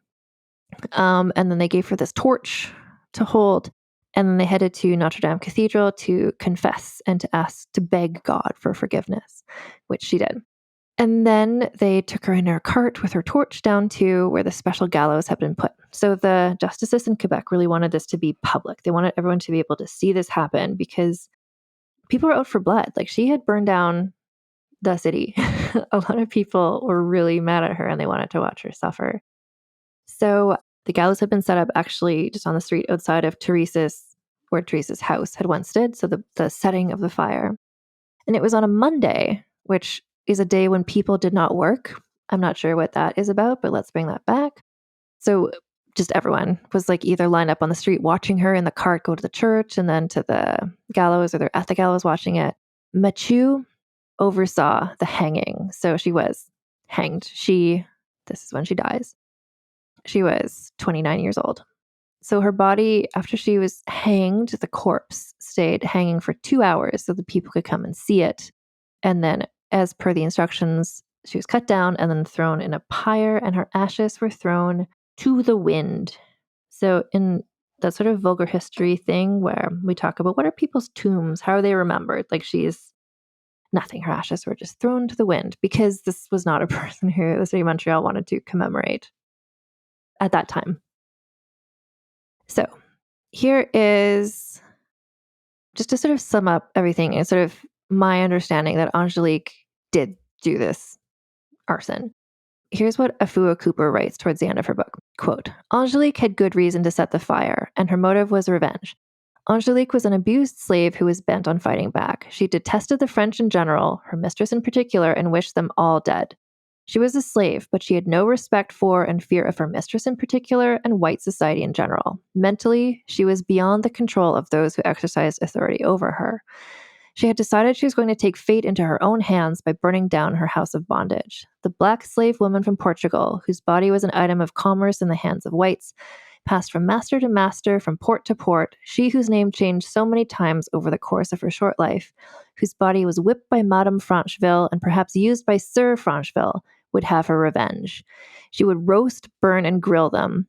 S1: And then they gave her this torch to hold. And then they headed to Notre Dame Cathedral to confess and to beg God for forgiveness, which she did. And then they took her in her cart with her torch down to where the special gallows had been put. So the justices in Quebec really wanted this to be public. They wanted everyone to be able to see this happen because people were out for blood. Like she had burned down the city. A lot of people were really mad at her and they wanted to watch her suffer. So the gallows had been set up actually just on the street outside of where Teresa's house had once stood. So the setting of the fire. And it was on a Monday, which is a day when people did not work. I'm not sure what that is about, but let's bring that back. So just everyone was like either lined up on the street watching her in the cart go to the church and then to the gallows, or they're at the gallows watching it. Mathieu oversaw the hanging. So she was hanged. This is when she dies. She was 29 years old. So her body, after she was hanged, the corpse stayed hanging for 2 hours so the people could come and see it. And then, as per the instructions, she was cut down and then thrown in a pyre, and her ashes were thrown to the wind. So in that sort of vulgar history thing where we talk about what are people's tombs? How are they remembered? Like she's nothing. Her ashes were just thrown to the wind because this was not a person who the city of Montreal wanted to commemorate at that time. So here is just to sort of sum up everything and sort of my understanding that Angelique did do this arson. Here's what Afua Cooper writes towards the end of her book. Quote, Angelique had good reason to set the fire, and her motive was revenge. Angelique was an abused slave who was bent on fighting back. She detested the French in general, her mistress in particular, and wished them all dead. She was a slave, but she had no respect for and fear of her mistress in particular and white society in general. Mentally, she was beyond the control of those who exercised authority over her. She had decided she was going to take fate into her own hands by burning down her house of bondage. The black slave woman from Portugal, whose body was an item of commerce in the hands of whites, passed from master to master, from port to port, she whose name changed so many times over the course of her short life, whose body was whipped by Madame Francheville and perhaps used by Sir Francheville, would have her revenge. She would roast, burn, and grill them,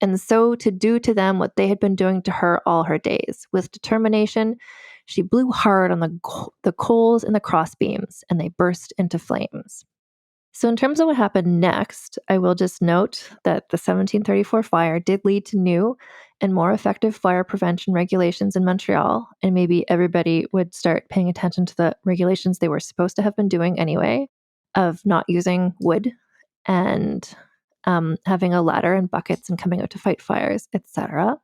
S1: and so to do to them what they had been doing to her all her days. With determination, she blew hard on the coals in the crossbeams, and they burst into flames. So in terms of what happened next, I will just note that the 1734 fire did lead to new and more effective fire prevention regulations in Montreal, and maybe everybody would start paying attention to the regulations they were supposed to have been doing anyway, of not using wood and having a ladder and buckets and coming out to fight fires, etc.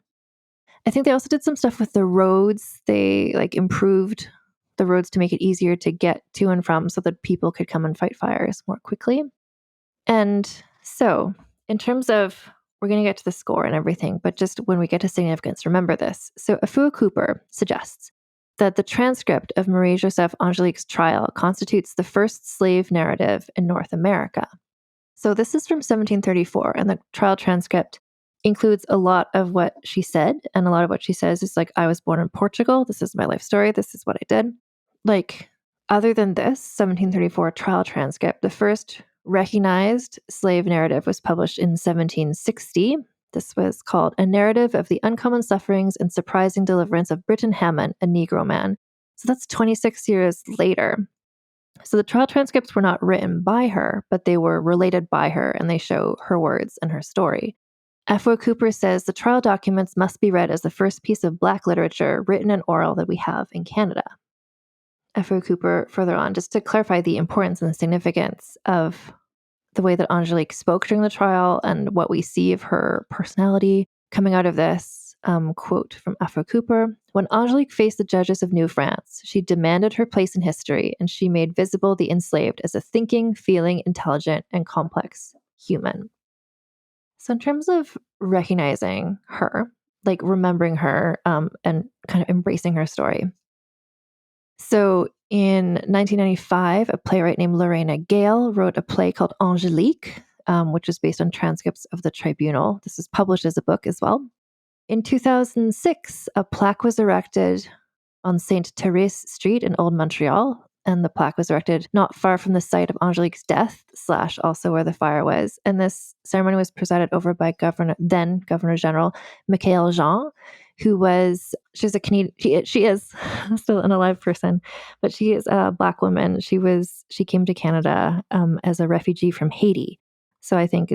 S1: I think they also did some stuff with the roads. They improved the roads to make it easier to get to and from so that people could come and fight fires more quickly. And so in terms of, we're going to get to the score and everything, but just when we get to significance, remember this. So Afua Cooper suggests that the transcript of Marie-Josephe Angelique's trial constitutes the first slave narrative in North America. So this is from 1734, and the trial transcript includes a lot of what she said, and a lot of what she says is I was born in Portugal, this is my life story, this is what I did. Other than this 1734 trial transcript, the first recognized slave narrative was published in 1760. This was called A Narrative of the Uncommon Sufferings and Surprising Deliverance of Britton Hammond, a Negro Man. So that's 26 years later. So the trial transcripts were not written by her, but they were related by her, and they show her words and her story. Afua Cooper says the trial documents must be read as the first piece of Black literature, written and oral, that we have in Canada. Afua Cooper, further on, just to clarify the importance and the significance of the way that Angelique spoke during the trial and what we see of her personality coming out of this. Quote from Afua Cooper, when Angelique faced the judges of New France, she demanded her place in history, and she made visible the enslaved as a thinking, feeling, intelligent, and complex human. So in terms of recognizing her, remembering her, and kind of embracing her story. So in 1995, a playwright named Lorena Gale wrote a play called Angelique, which is based on transcripts of the tribunal. This was published as a book as well. In 2006, a plaque was erected on Sainte Therese Street in Old Montreal, and the plaque was erected not far from the site of Angelique's death, / also where the fire was. And this ceremony was presided over by then Governor General Michaëlle Jean, she's a Canadian, she is still an alive person, but she is a Black woman. She came to Canada as a refugee from Haiti. So I think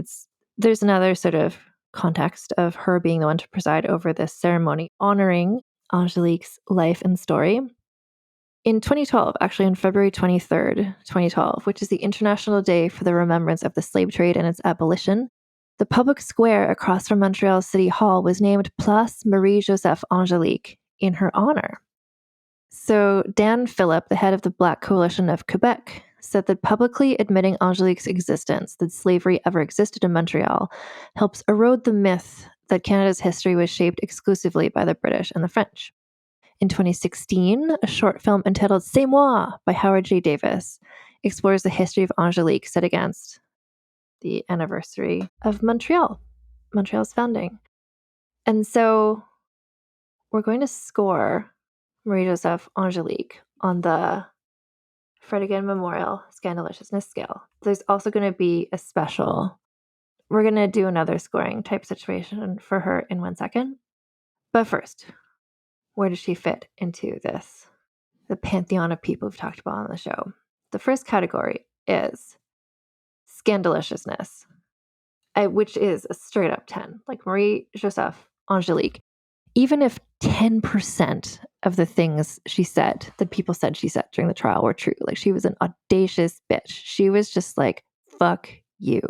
S1: there's another sort of context of her being the one to preside over this ceremony, honoring Angelique's life and story. In 2012, actually on February 23rd, 2012, which is the International Day for the Remembrance of the Slave Trade and its Abolition, the public square across from Montreal City Hall was named Place Marie-Josephe Angelique in her honor. So Dan Phillip, the head of the Black Coalition of Quebec, said that publicly admitting Angelique's existence, that slavery ever existed in Montreal, helps erode the myth that Canada's history was shaped exclusively by the British and the French. In 2016, a short film entitled C'est Moi by Howard J. Davis explores the history of Angelique set against the anniversary of Montreal's founding. And so we're going to score Marie-Josephe Angelique on the Fredigan Memorial Scandaliciousness scale. There's also going to be a special. We're going to do another scoring type situation for her in 1 second. But first, where does she fit into this? The pantheon of people we've talked about on the show. The first category is scandaliciousness, which is a straight up 10, like Marie-Josephe Angelique. Even if 10% of the things she said that people said she said during the trial were true, like she was an audacious bitch. She was just like, fuck you.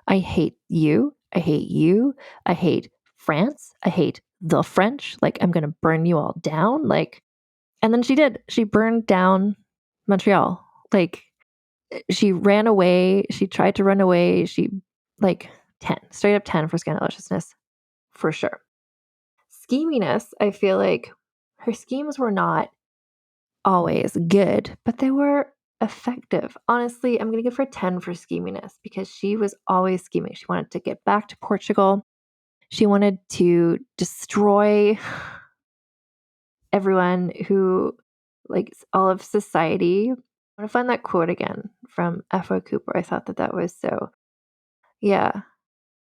S1: I hate you. I hate you. I hate France. I hate the French. Like, I'm going to burn you all down. Like, and then she did. She burned down Montreal. Like, she ran away. She tried to run away. She, like, 10, straight up 10 for scandaliciousness, for sure. Scheminess, I feel like her schemes were not always good, but they were effective. Honestly, I'm going to give her 10 for scheminess because she was always scheming. She wanted to get back to Portugal. She wanted to destroy everyone who, like, all of society. I want to find that quote again from F.O. Cooper. I thought that was so, yeah.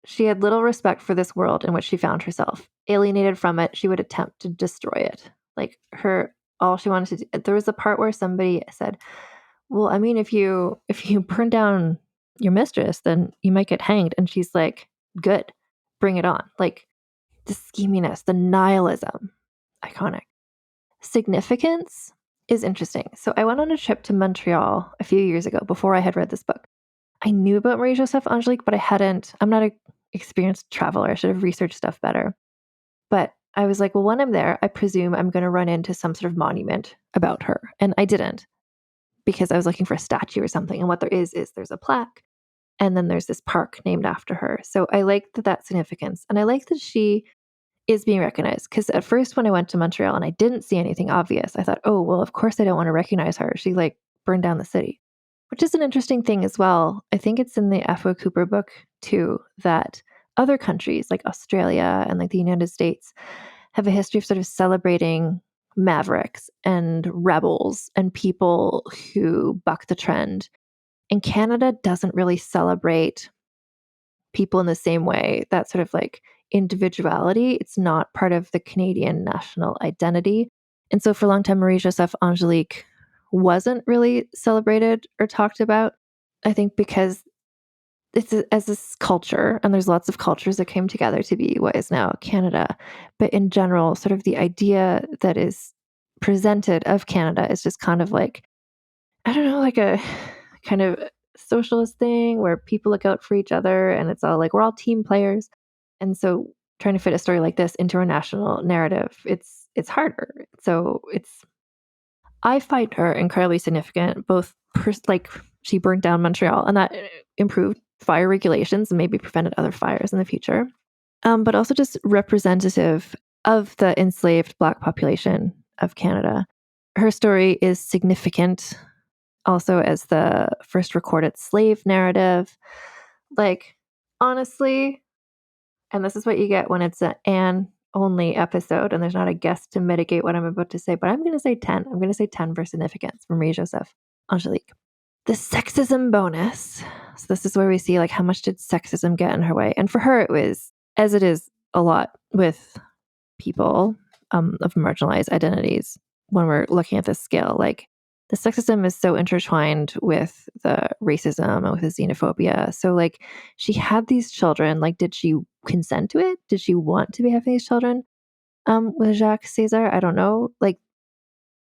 S1: She had little respect for this world in which she found herself. Alienated from it, she would attempt to destroy it. Like, all she wanted to do. There was a part where somebody said, well, I mean, if you burn down your mistress, then you might get hanged. And she's like, good, bring it on. Like, the scheminess, the nihilism, iconic. Significance is interesting. So I went on a trip to Montreal a few years ago before I had read this book. I knew about Marie-Josephe Angelique, but I'm not an experienced traveler. I should have researched stuff better. But I was like, well, when I'm there, I presume I'm going to run into some sort of monument about her. And I didn't, because I was looking for a statue or something. And what there is there's a plaque. And then there's this park named after her. So I like that significance. And I like that she is being recognized. Because at first when I went to Montreal and I didn't see anything obvious, I thought, oh, well, of course I don't want to recognize her. She like burned down the city. Which is an interesting thing as well. I think it's in the F.O. Cooper book too, that other countries like Australia and like the United States have a history of sort of celebrating mavericks and rebels and people who buck the trend. And Canada doesn't really celebrate people in the same way. That sort of like individuality, it's not part of the Canadian national identity. And so for a long time, Marie-Josephe Angelique wasn't really celebrated or talked about. I think because as this culture, and there's lots of cultures that came together to be what is now Canada. But in general, sort of the idea that is presented of Canada is just kind of like, I don't know, like a kind of socialist thing where people look out for each other and it's all like, we're all team players. And so trying to fit a story like this into a national narrative, it's harder. So I find her incredibly significant, both like she burned down Montreal and that improved fire regulations and maybe prevented other fires in the future, but also just representative of the enslaved Black population of Canada. Her story is significant also as the first recorded slave narrative. Like, honestly, and this is what you get when it's an Anne only episode and there's not a guest to mitigate what I'm about to say, but I'm going to say 10. I'm going to say 10 for significance from Marie-Josephe Angelique. The sexism bonus. So this is where we see like how much did sexism get in her way? And for her, it was, as it is a lot with people of marginalized identities when we're looking at this scale, like the sexism is so intertwined with the racism and with the xenophobia. So like she had these children, like did she consent to it? Did she want to be having these children with Jacques César? I don't know. Like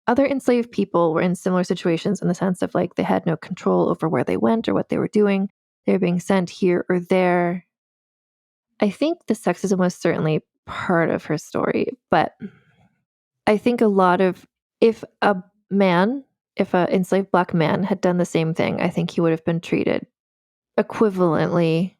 S1: other enslaved people were in similar situations in the sense of like they had no control over where they went or what they were doing. They were being sent here or there. I think the sexism was certainly part of her story, but I think a lot of, if an enslaved Black man had done the same thing, I think he would have been treated equivalently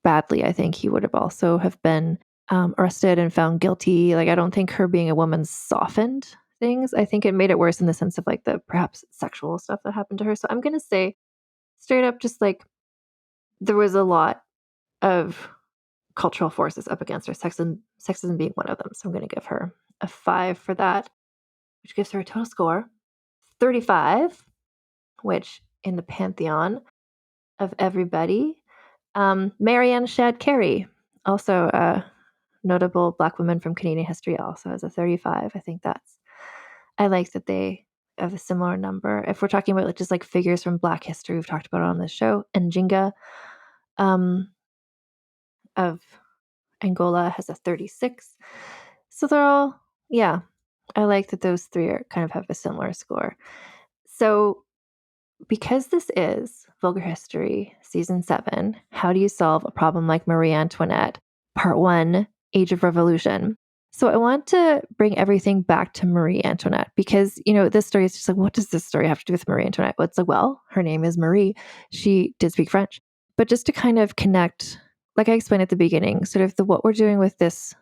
S1: badly. I think he would have also have been arrested and found guilty. Like, I don't think her being a woman softened things. I think it made it worse in the sense of like the perhaps sexual stuff that happened to her. So I'm going to say straight up, just like there was a lot of cultural forces up against her, sexism being one of them. So I'm going to give her a 5 for that, which gives her a total score 35, which in the pantheon of everybody, Marianne Shad Carey, also notable Black women from Canadian history also has a 35. I like that they have a similar number. If we're talking about just like figures from Black history, we've talked about it on this show. Njinga of Angola has a 36. So they're all, yeah, I like that those three are kind of have a similar score. So because this is Vulgar History Season 7, How Do You Solve a Problem Like Marie Antoinette, Part 1, Age of Revolution. So I want to bring everything back to Marie Antoinette because, this story is just like, what does this story have to do with Marie Antoinette? Well, it's like, well, her name is Marie. She did speak French. But just to kind of connect, like I explained at the beginning, sort of what we're doing with this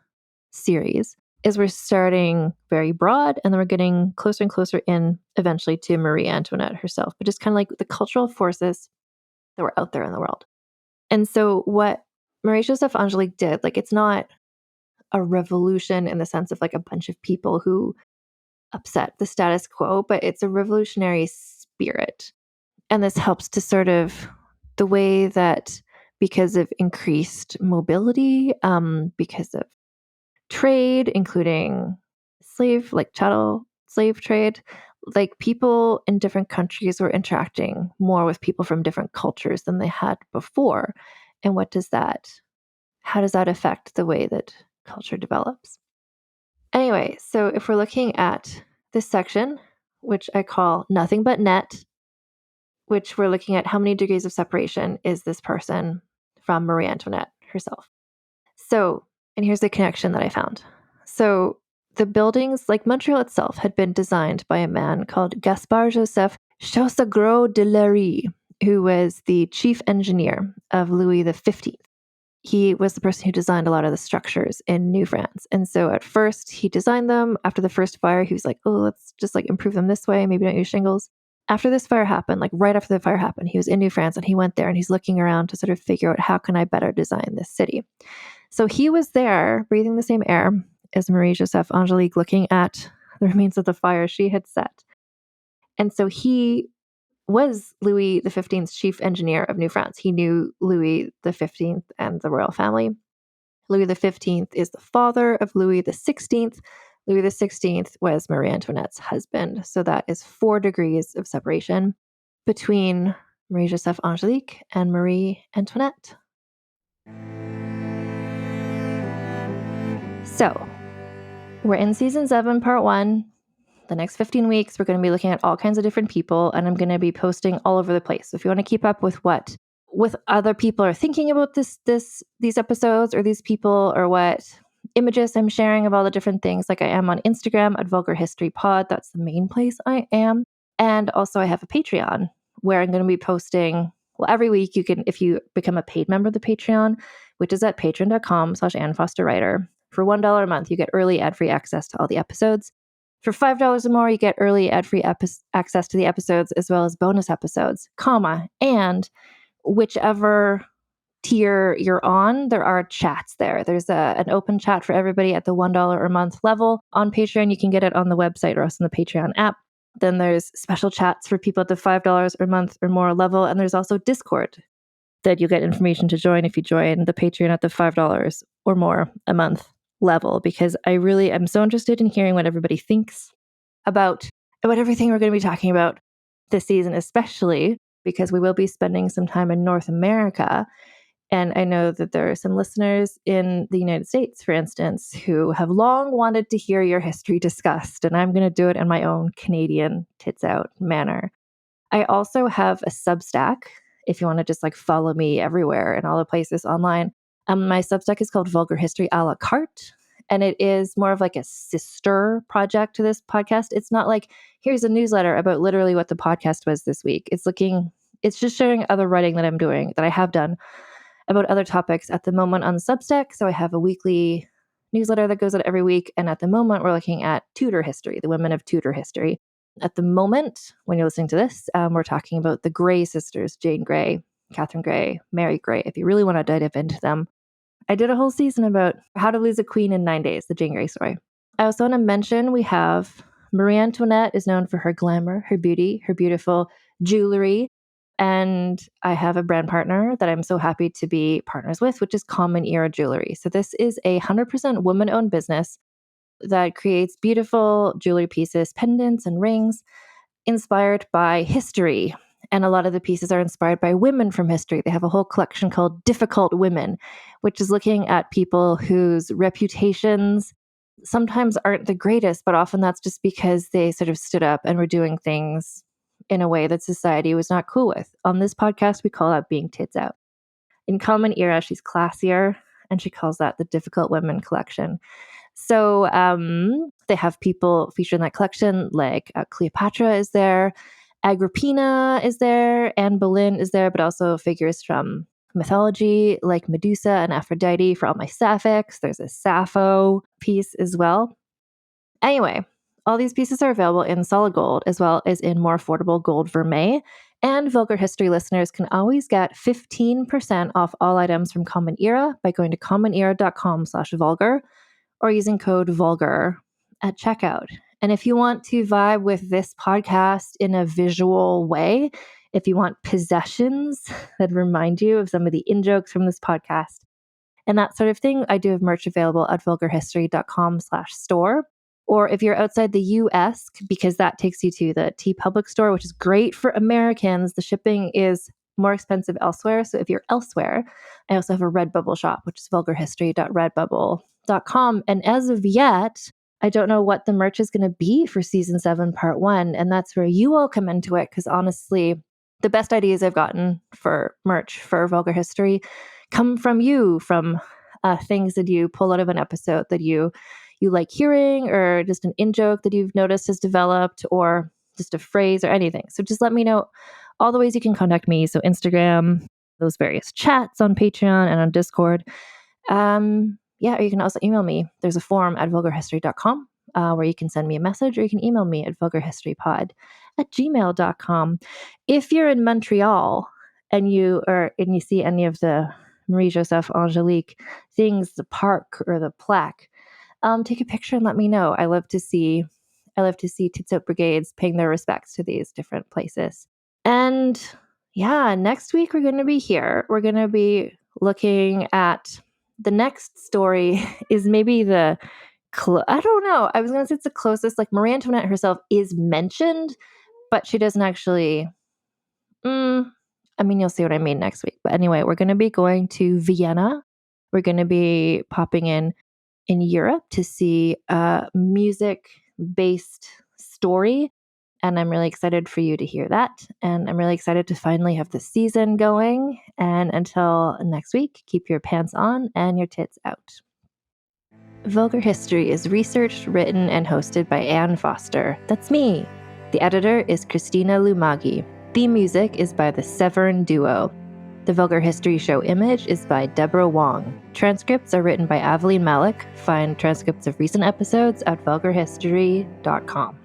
S1: series is we're starting very broad and then we're getting closer and closer in eventually to Marie Antoinette herself, but just kind of like the cultural forces that were out there in the world. And so what Marie-Josephe Angelique did, like it's not a revolution in the sense of like a bunch of people who upset the status quo, but it's a revolutionary spirit. And this helps to sort of the way that because of increased mobility, because of trade, including chattel slave trade, like people in different countries were interacting more with people from different cultures than they had before. And how does that affect the way that culture develops? Anyway, so if we're looking at this section, which I call Nothing But Net, which we're looking at how many degrees of separation is this person from Marie Antoinette herself. So, and here's the connection that I found. So the buildings, like Montreal itself, had been designed by a man called Gaspard Joseph Chaussegros de Lery, who was the chief engineer of Louis XV. He was the person who designed a lot of the structures in New France. And so at first he designed them. After the first fire, he was like, oh, let's just like improve them this way. Maybe don't use shingles. After this fire happened, like right after the fire happened, he was in New France and he went there and he's looking around to sort of figure out how can I better design this city. So he was there breathing the same air as Marie-Josephe Angelique, looking at the remains of the fire she had set. And so he was Louis XV's chief engineer of New France. He knew Louis XV and the royal family. Louis XV is the father of Louis XVI. Louis XVI was Marie Antoinette's husband. So that is 4 degrees of separation between Marie-Josephe Angelique and Marie Antoinette. So we're in season 7, part 1. The next 15 weeks, we're going to be looking at all kinds of different people, and I'm going to be posting all over the place. So if you want to keep up with what other people are thinking about these episodes or these people, or what images I'm sharing of all the different things, like I am on Instagram at Vulgar History Pod. That's the main place I am. And also I have a Patreon where I'm going to be posting, well, every week you can, if you become a paid member of the Patreon, which is at patreon.com/AnnFosterWriter. For $1 a month, you get early ad-free access to all the episodes. For $5 or more, you get early ad-free access to the episodes as well as bonus episodes, and whichever tier you're on, there are chats there. There's an open chat for everybody at the $1 a month level. On Patreon, you can get it on the website or else in the Patreon app. Then there's special chats for people at the $5 a month or more level. And there's also Discord that you'll get information to join if you join the Patreon at the $5 or more a month level, because I really am so interested in hearing what everybody thinks about everything we're going to be talking about this season, especially because we will be spending some time in North America. And I know that there are some listeners in the United States, for instance, who have long wanted to hear your history discussed, and I'm going to do it in my own Canadian tits out manner. I also have a Substack if you want to just like follow me everywhere and all the places online. My Substack is called Vulgar History a la carte, and it is more of like a sister project to this podcast. It's not like, here's a newsletter about literally what the podcast was this week. It's just sharing other writing that I'm doing, that I have done about other topics at the moment on Substack. So I have a weekly newsletter that goes out every week. And at the moment, we're looking at Tudor history, the women of Tudor history. At the moment, when you're listening to this, we're talking about the Grey sisters, Jane Grey, Catherine Grey, Mary Grey, if you really want to dive into them. I did a whole season about how to lose a queen in 9 days, the Jane Grey story. I also want to mention we have Marie Antoinette is known for her glamour, her beauty, her beautiful jewelry. And I have a brand partner that I'm so happy to be partners with, which is Common Era Jewelry. So this is a 100% woman-owned business that creates beautiful jewelry pieces, pendants and rings inspired by history. And a lot of the pieces are inspired by women from history. They have a whole collection called Difficult Women, which is looking at people whose reputations sometimes aren't the greatest, but often that's just because they sort of stood up and were doing things in a way that society was not cool with. On this podcast, we call that being tits out. In Common Era, she's classier, and she calls that the Difficult Women collection. So they have people featured in that collection, like Cleopatra is there, Agrippina is there, Anne Boleyn is there, but also figures from mythology like Medusa and Aphrodite for all my sapphics. There's a Sappho piece as well. Anyway, all these pieces are available in solid gold as well as in more affordable gold vermeil. And Vulgar History listeners can always get 15% off all items from Common Era by going to commonera.com/vulgar or using code VULGAR at checkout. And if you want to vibe with this podcast in a visual way, if you want possessions that remind you of some of the in-jokes from this podcast and that sort of thing, I do have merch available at vulgarhistory.com/store. Or if you're outside the US, because that takes you to the TeePublic store, which is great for Americans, the shipping is more expensive elsewhere. So if you're elsewhere, I also have a Redbubble shop, which is vulgarhistory.redbubble.com. And as of yet, I don't know what the merch is going to be for season 7, part 1. And that's where you all come into it. Because honestly, the best ideas I've gotten for merch for Vulgar History come from you, from things that you pull out of an episode that you like hearing, or just an in-joke that you've noticed has developed, or just a phrase or anything. So just let me know all the ways you can contact me. So Instagram, those various chats on Patreon and on Discord. Or you can also email me. There's a form at vulgarhistory.com where you can send me a message, or you can email me at vulgarhistorypod@gmail.com. If you're in Montreal and you see any of the Marie-Josephe Angelique things, the park or the plaque, take a picture and let me know. I love to see Tits Out Brigades paying their respects to these different places. And yeah, next week we're going to be here. We're going to be looking at the next story is maybe I don't know. I was going to say it's the closest. Like Marie Antoinette herself is mentioned, but she doesn't actually. You'll see what I mean next week. But anyway, we're going to be going to Vienna. We're going to be popping in Europe to see a music-based story. And I'm really excited for you to hear that. And I'm really excited to finally have the season going. And until next week, keep your pants on and your tits out. Vulgar History is researched, written, and hosted by Anne Foster. That's me. The editor is Christina Lumagi. Theme music is by the Severn Duo. The Vulgar History show image is by Deborah Wong. Transcripts are written by Aveline Malik. Find transcripts of recent episodes at vulgarhistory.com.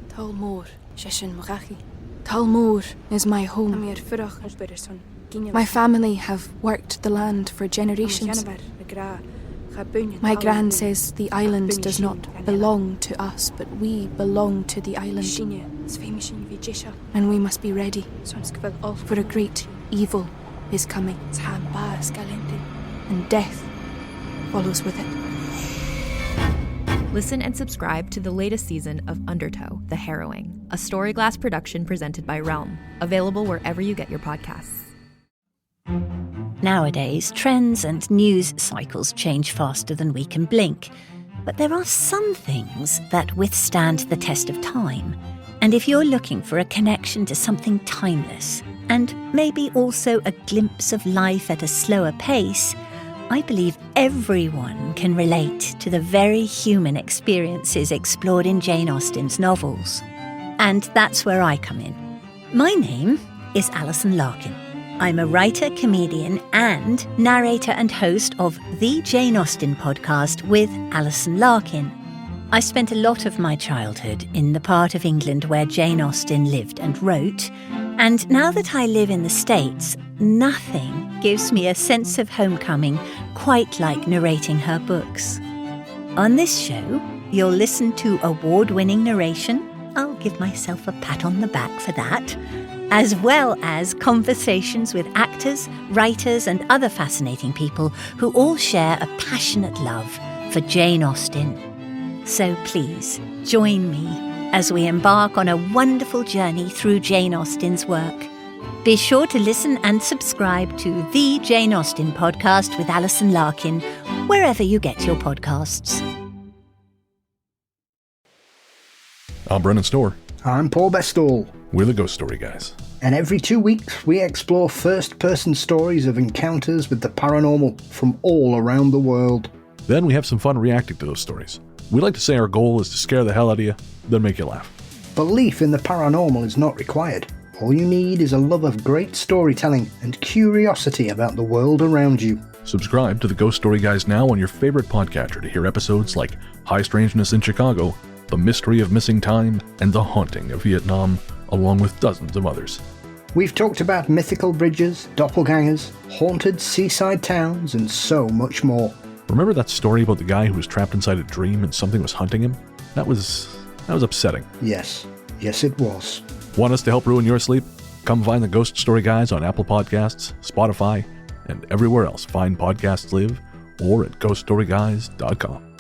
S5: Talmor, Sheshin Morachi. Talmor is my home. My family have worked the land for generations. My gran says the island does not belong to us, but we belong to the island. And we must be ready, for a great evil is coming, and death follows with it.
S3: Listen and subscribe to the latest season of Undertow, The Harrowing, a Storyglass production presented by Realm, available wherever you get your podcasts.
S6: Nowadays, trends and news cycles change faster than we can blink. But there are some things that withstand the test of time. And if you're looking for a connection to something timeless, and maybe also a glimpse of life at a slower pace, I believe everyone can relate to the very human experiences explored in Jane Austen's novels. And that's where I come in. My name is Alison Larkin. I'm a writer, comedian, and narrator and host of the Jane Austen podcast with Alison Larkin. I spent a lot of my childhood in the part of England where Jane Austen lived and wrote, and now that I live in the States, nothing gives me a sense of homecoming quite like narrating her books. On this show, You'll listen to award-winning narration. I'll give myself a pat on the back for that. As well as conversations with actors, writers, and other fascinating people who all share a passionate love for Jane Austen. So please, join me as we embark on a wonderful journey through Jane Austen's work. Be sure to listen and subscribe to The Jane Austen Podcast with Alison Larkin, wherever you get your podcasts.
S7: I'm Brennan Storr.
S8: I'm Paul Bestall.
S7: We're the Ghost Story Guys.
S8: And every 2 weeks, we explore first-person stories of encounters with the paranormal from all around the world.
S7: Then we have some fun reacting to those stories. We like to say our goal is to scare the hell out of you, then make you laugh.
S8: Belief in the paranormal is not required. All you need is a love of great storytelling and curiosity about the world around you.
S7: Subscribe to the Ghost Story Guys now on your favorite podcatcher to hear episodes like High Strangeness in Chicago, The Mystery of Missing Time, and The Haunting of Vietnam, along with dozens of others.
S8: We've talked about mythical bridges, doppelgangers, haunted seaside towns, and so much more.
S7: Remember that story about the guy who was trapped inside a dream and something was hunting him? That was upsetting.
S8: Yes it was.
S7: Want us to help ruin your sleep? Come find the Ghost Story Guys on Apple Podcasts, Spotify, and everywhere else fine podcasts live, or at ghoststoryguys.com.